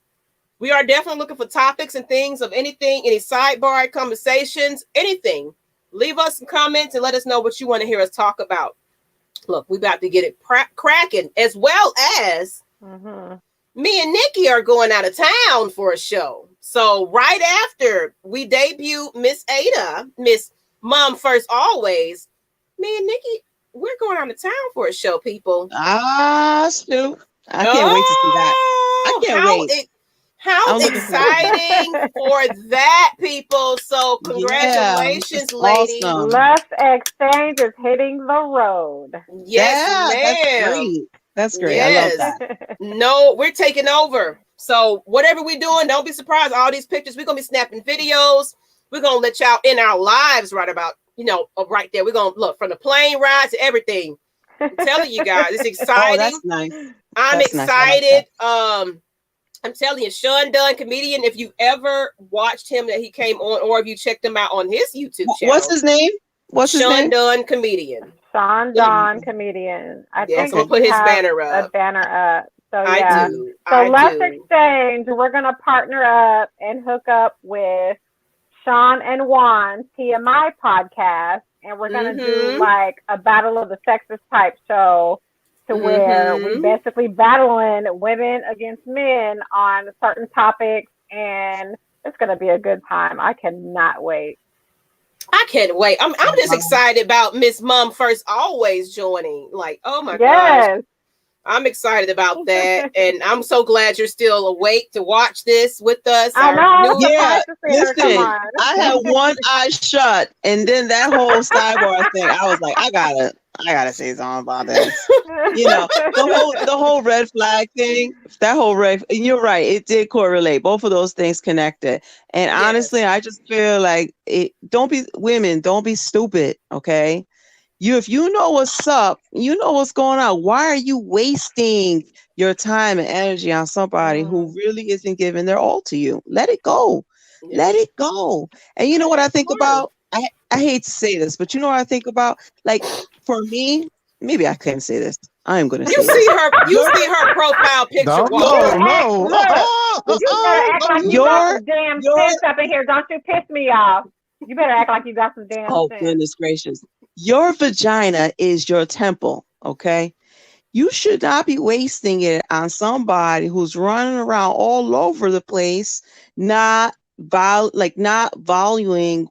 S1: we are definitely looking for topics and things of anything, any sidebar conversations, anything. Leave us some comments and let us know what you want to hear us talk about. Look, we about to get it cracking, as well as me and Nikki are going out of town for a show. So right after we debut Miss Ada, Miss Mom First Always, me and Nikki, we're going out of town for a show, people.
S6: Snoop. I can't wait to see that. I can't wait.
S1: How exciting for that, people. So congratulations, ladies.
S6: Awesome.
S2: Lush Exchange is hitting the road.
S1: Yes, ma'am.
S6: That's great. Yes. I love that.
S1: No, we're taking over. So whatever we're doing, don't be surprised. All these pictures, we're going to be snapping videos. We're going to let y'all in our lives right about, right there. We're going to look from the plane ride to everything. I'm telling you guys, it's exciting.
S6: Oh, that's nice.
S1: I'm excited. Nice. I'm telling you, Sean Dunn, comedian, if you ever watched him that he came on, or if you checked him out on his YouTube channel.
S6: What's his name?
S1: Sean Dunn, comedian.
S2: Sean Dunn, comedian. I think
S1: I'm going to put his banner up.
S2: A banner up. So, yeah. So let's exchange. We're going to partner up and hook up with Sean and Juan's TMI podcast. And we're going to do like a Battle of the Sexes type show to where we basically battling women against men on certain topics, and it's gonna be a good time. I cannot wait.
S1: I can't wait. I'm just excited about Miss Mum First always joining. Like, oh my gosh. I'm excited about that. And I'm so glad you're still awake to watch this with us.
S2: I know.
S6: Yeah, listen, I had one eye shut, and then that whole sidebar thing, I was like, I gotta say something about this. You know, the whole red flag thing, that whole red, and you're right, it did correlate. Both of those things connected. And honestly, I just feel like don't be stupid, okay? If you know what's up, you know what's going on. Why are you wasting your time and energy on somebody who really isn't giving their all to you? Let it go. Yeah. Let it go. And you know what I think about? I hate to say this, but you know what I think about? Like, for me, maybe I can't say this. I am going to say
S1: You see her profile picture.
S5: No.
S2: You better act like you got some damn sense up in here. Don't you piss me off. You better act like you got some damn sense.
S6: Goodness gracious. Your vagina is your temple, okay? You should not be wasting it on somebody who's running around all over the place, not valuing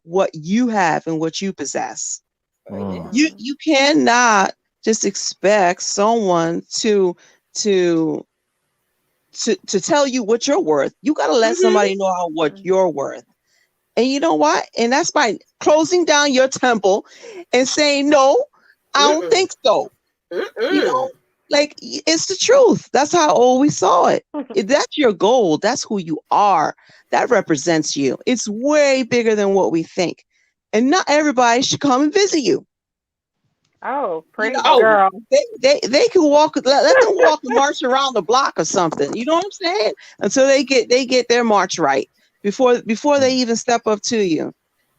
S6: what you have and what you possess. You cannot just expect someone to tell you what you're worth. You got to let somebody know what you're worth. And you know what? And that's by closing down your temple and saying, no, I don't think so. You know, like, it's the truth. That's how I always saw it. If that's your goal, that's who you are. That represents you. It's way bigger than what we think. And not everybody should come and visit you.
S2: Oh, pretty girl.
S6: They can walk, let them walk and march around the block or something. You know what I'm saying? Until they get their march right. Before they even step up to you.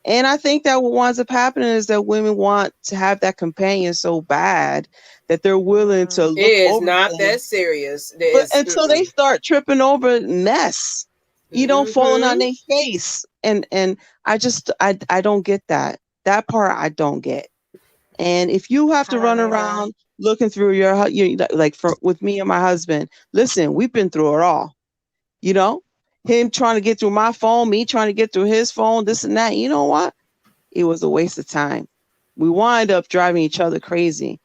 S6: And I think that what winds up happening is that women want to have that companion so bad that they're willing to look over. It is
S1: not that serious.
S6: Until they start tripping over mess, falling on their face. And I don't get that. That part I don't get. And if you have to run around looking through with me and my husband, listen, we've been through it all. You know? Him trying to get through my phone, me trying to get through his phone, this and that. You know what? It was a waste of time. We wind up driving each other crazy.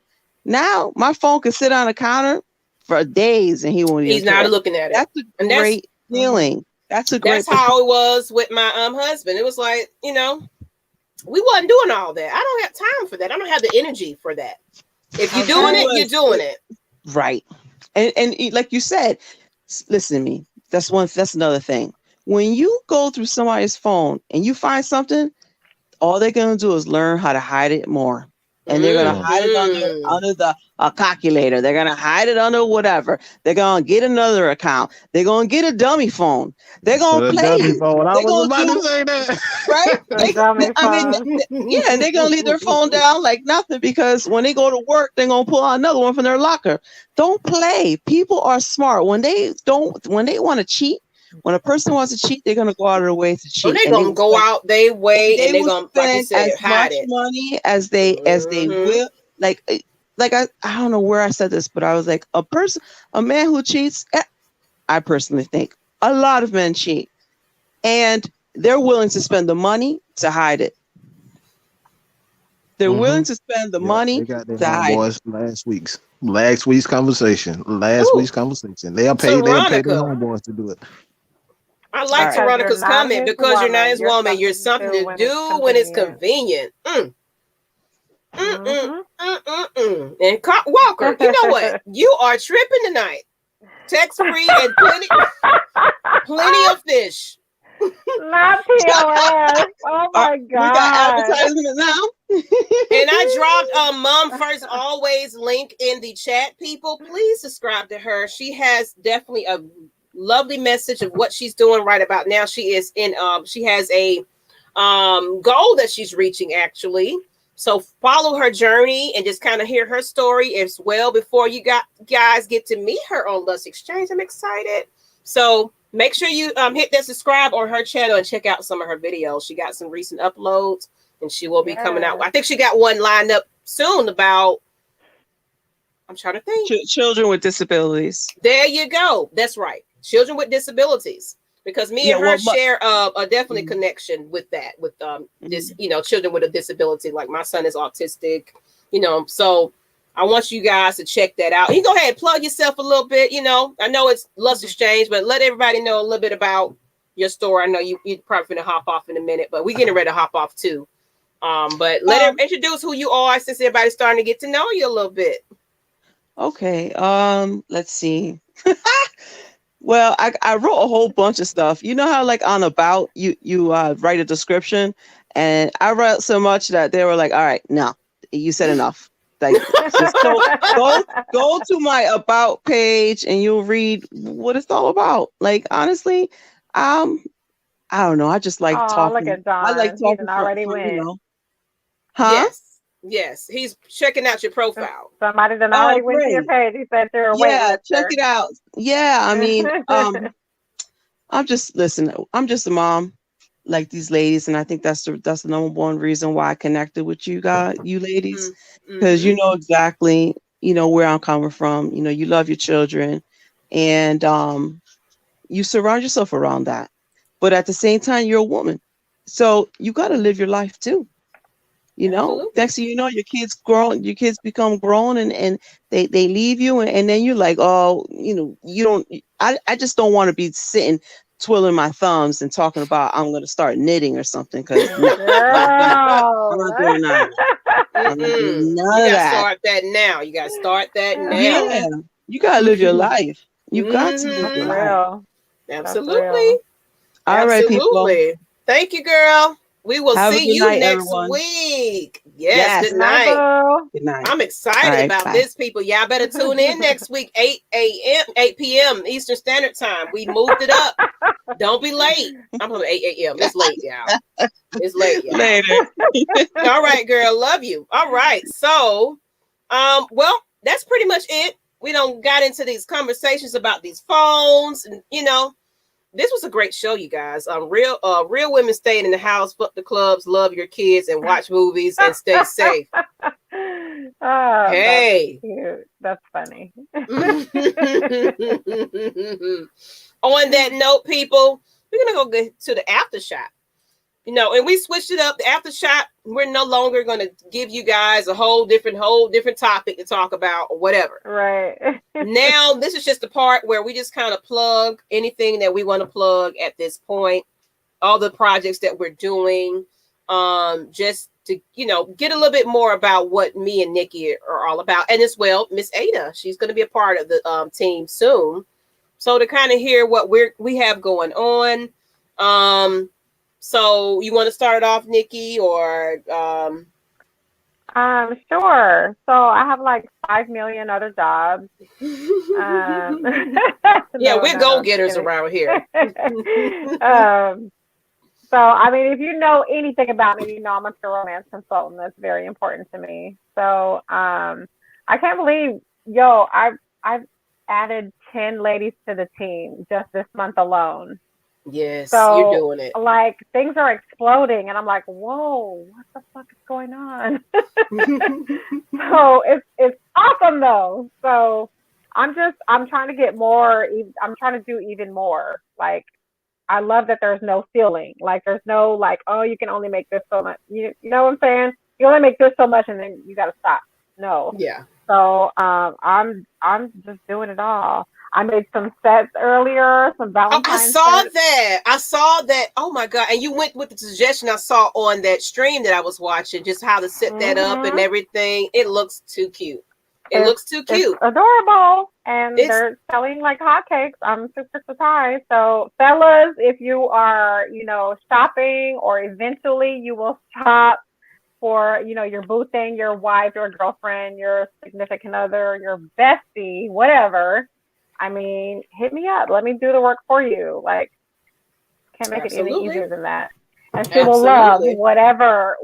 S6: Now my phone can sit on the counter for days and he won't even.
S1: He's not looking at it.
S6: That's a great feeling. That's
S1: how it was with my husband. It was like, we wasn't doing all that. I don't have time for that. I don't have the energy for that. If you're doing it, you're doing it.
S6: Right. And like you said, listen to me. That's another thing. When you go through somebody's phone and you find something, all they're going to do is learn how to hide it more. And they're going to hide it under the calculator. They're going to hide it under whatever. They're going to get another account. They're going to get a dummy phone. They're going to play.
S5: Dummy phone. I was about to say that.
S6: Right? And they're going to leave their phone down like nothing, because when they go to work, they're going to pull out another one from their locker. Don't play. People are smart. When they want to cheat, when a person wants to cheat, they're going to go out of their way to cheat.
S1: They're going to go out their way and they're going to, like you said,
S6: hide as much money as they will. Like I don't know where I said this, but I was like, a man who cheats, I personally think a lot of men cheat, and they're willing to spend the money to hide it. They're willing to spend the money to hide it.
S5: Last week's conversation. They'll pay their homeboys to do it.
S1: I like Veronica's comment, because you're not his woman, you're something to do when it's convenient. And Walker, you know what? You are tripping tonight. Text free and plenty of fish.
S2: Not POS. Oh my God. We got
S6: advertisement now.
S1: And I dropped Mom First Always link in the chat. People, please subscribe to her. She has definitely a lovely message of what she's doing right about now. She is she has a goal that she's reaching, actually. So follow her journey and just kind of hear her story as well before you guys get to meet her on Lush Exchange. I'm excited. So make sure you hit that subscribe on her channel and check out some of her videos. She got some recent uploads, and she will be coming out. I think she got one lined up soon about I'm trying to think.
S6: Children with disabilities.
S1: There you go. That's right. Children with disabilities. Because me and her share a definite connection with that, with this, children with a disability. Like my son is autistic, so I want you guys to check that out. You go ahead and plug yourself a little bit. I know it's Lush Exchange, but let everybody know a little bit about your store. I know you're probably going to hop off in a minute, but we're getting ready to hop off too. But let her introduce who you are since everybody's starting to get to know you a little bit.
S6: Okay. Let's see. Well, I wrote a whole bunch of stuff. You know how like on About you write a description, and I wrote so much that they were like, all right, no, you said enough. Like just go to my About page and you'll read what it's all about. Like honestly, I don't know. I just like talking.
S2: Look at Don.
S6: I like talking
S2: already went.
S6: Huh?
S1: Yes, he's checking out your profile.
S2: Somebody done already went to your page. He said they're a
S6: check it out. Yeah, I mean, I'm just a mom like these ladies, and I think that's the number one reason why I connected with you ladies, because you know exactly where I'm coming from. You love your children, and you surround yourself around that. But at the same time, you're a woman, so you got to live your life too. Next thing you know, your kids become grown and they leave you. And then you're like, oh, I just don't want to be sitting twiddling my thumbs and talking about I'm going to start knitting or something. Cause I'm not doing that. I'm not doing none of that.
S1: Start that now. You got to start that now.
S6: Yeah. You got to live your life. You got to live your life.
S1: Absolutely.
S6: All right, people.
S1: Thank you, girl. We will see you next
S6: everyone.
S1: Week. Yes, good night.
S6: Good night.
S1: I'm excited about this, people. Y'all better tune in next week, 8 p.m. Eastern Standard Time. We moved it up. Don't be late. I'm from 8 a.m. It's late, y'all. It's late, y'all.
S6: Later.
S1: All right, girl. Love you. All right. So, well, that's pretty much it. We don't got into these conversations about these phones and, this was a great show, you guys. Real women staying in the house, fuck the clubs, love your kids, and watch movies and stay safe.
S2: Hey, that's cute. That's funny.
S1: On that note, people, we're gonna go get to the after shot. And we switched it up. The after shot, we're no longer going to give you guys a whole different topic to talk about or whatever.
S2: Right.
S1: Now, this is just the part where we just kind of plug anything that we want to plug at this point, all the projects that we're doing, just to, get a little bit more about what me and Nikki are all about. And as well, Miss Ada, she's going to be a part of the team soon. So to kind of hear what we have going on. So you want to start off, Nikki, or
S2: sure. So I have like 5 million other jobs.
S1: Yeah, we're go-getters around here.
S2: So I mean, if you know anything about me, you know I'm a pure romance consultant. That's very important to me. So I can't believe, I've added 10 ladies to the team just this month alone.
S1: Yes,
S2: so,
S1: you're doing it.
S2: Like things are exploding, and I'm like, whoa, what the fuck is going on? So it's awesome though. So I'm trying to get more. I'm trying to do even more. Like I love that there's no ceiling. Like there's no like, oh, you can only make this so much. You know what I'm saying? You only make this so much, and then you got to stop. No.
S1: Yeah.
S2: So I'm just doing it all. I made some sets earlier, some Valentine's sets.
S1: I saw that. Oh my God. And you went with the suggestion I saw on that stream that I was watching, just how to set that up and everything. It looks too cute. Looks too cute.
S2: It's adorable. And they're selling like hotcakes. I'm super surprised. So fellas, if you are, shopping, or eventually you will shop for, your boo thing, your wife, your girlfriend, your significant other, your bestie, whatever. I mean, hit me up. Let me do the work for you. Like, can't make it any easier than that. And she will love whatever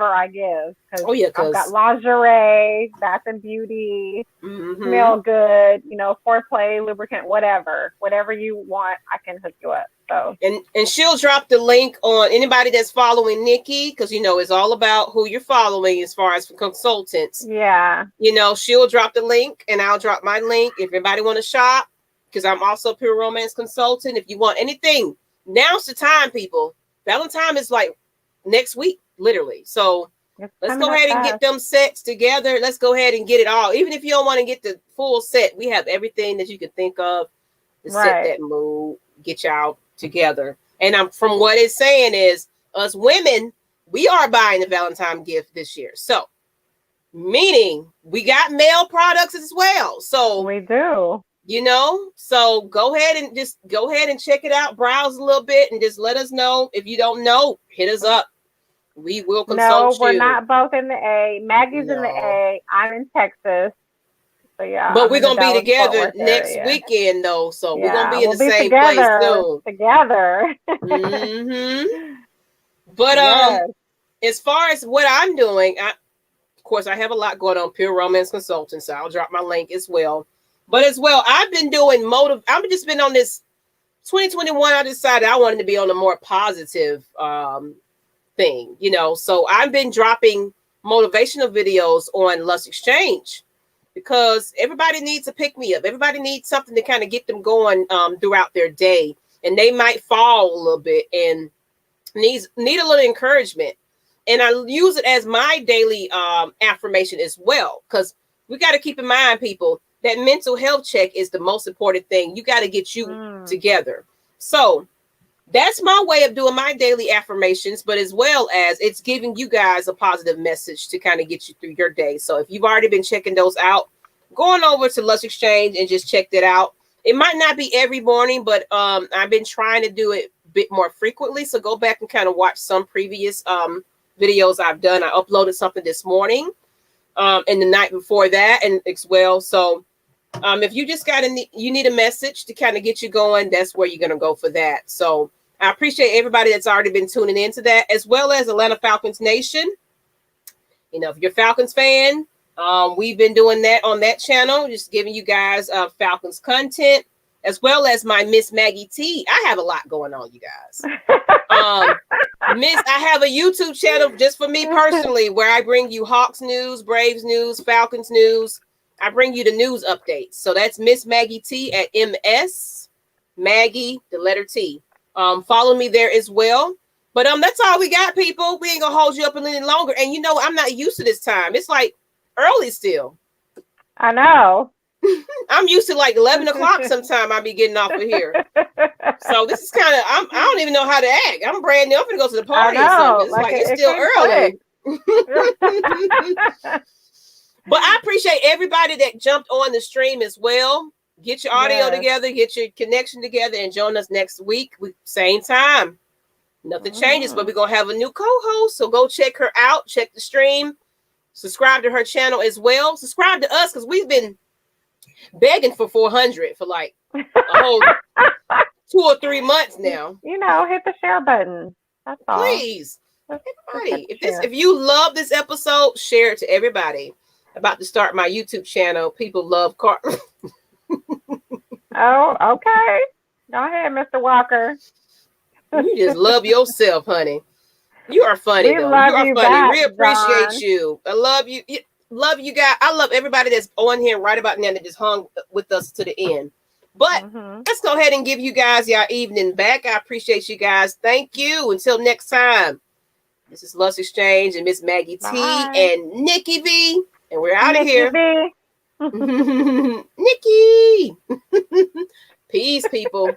S2: I give.
S1: Oh yeah,
S2: I've got lingerie, bath and beauty, smell good, foreplay, lubricant, whatever you want, I can hook you up. So
S1: and she'll drop the link on anybody that's following Nikki, because it's all about who you're following as far as for consultants.
S2: Yeah.
S1: She'll drop the link and I'll drop my link if anybody want to shop, because I'm also a pure romance consultant. If you want anything, now's the time, people. Valentine is like next week, literally. So let's go ahead and get them sets together. Let's go ahead and get it all. Even if you don't want to get the full set, we have everything that you can think of to set that mood, get y'all together. And from what it's saying is, us women, we are buying the Valentine gift this year. So, meaning we got male products as well. So
S2: we do.
S1: So go ahead and check it out, browse a little bit, and just let us know. If you don't know, hit us up. We will consult
S2: you. No, we're not both in the A. Maggie's in the A. I'm in Texas. So yeah.
S1: But we're gonna be together next weekend though. So we're gonna be in the same
S2: together,
S1: place soon.
S2: Together.
S1: But as far as what I'm doing, of course I have a lot going on, Pure Romance Consulting, so I'll drop my link as well. But as well, I've been doing I've just been on this 2021. I decided I wanted to be on a more positive thing, So I've been dropping motivational videos on Lush Exchange because everybody needs a pick me up. Everybody needs something to kind of get them going throughout their day, and they might fall a little bit and need a little encouragement. And I use it as my daily affirmation as well, because we got to keep in mind, people, that mental health check is the most important thing. You got to get you together. So that's my way of doing my daily affirmations, but as well as it's giving you guys a positive message to kind of get you through your day. So if you've already been checking those out, go on over to Lush Exchange and just check that out. It might not be every morning, but I've been trying to do it a bit more frequently. So go back and kind of watch some previous videos I've done. I uploaded something this morning and the night before that, and as well. So if you just you need a message to kind of get you going, that's where you're going to go for that. So I appreciate everybody that's already been tuning into that, as well as Atlanta Falcons Nation. If you're a Falcons fan, we've been doing that on that channel, just giving you guys Falcons content, as well as my Miss Maggie T. I have a lot going on, you guys. I have a YouTube channel just for me personally, where I bring you Hawks news, Braves news, Falcons news. I bring you the news updates. So that's Miss Maggie T at MS Maggie, the letter T. Follow me there as well. But that's all we got, people. We ain't gonna hold you up a little longer. And I'm not used to this time. It's like early still.
S2: I know.
S1: I'm used to like 11 o'clock sometime. I'll be getting off of here. So this is kind of, I don't even know how to act. I'm brand new. I'm gonna go to the party or something. It's it's still early. But I appreciate everybody that jumped on the stream as well. Get your audio together, get your connection together, and join us next week. Same time. Nothing changes, but we're going to have a new co-host. So go check her out. Check the stream. Subscribe to her channel as well. Subscribe to us, because we've been begging for 400 for like a whole 2 or 3 months now.
S2: Hit the share button. That's all.
S1: Please. Everybody. If you love this episode, share it to everybody. About to start my YouTube channel. People love car.
S2: Oh, okay. Go ahead, Mr. Walker.
S1: You just love yourself, honey. You are funny, though. You are funny.
S2: Back,
S1: we appreciate
S2: John.
S1: you. I love you. Love you guys. I love everybody that's on here right about now that just hung with us to the end. But let's go ahead and give you guys your evening back. I appreciate you guys. Thank you. Until next time. This is Lush Exchange and Miss Maggie T and Nikki V. And we're out of here. Nikki. Peace, people.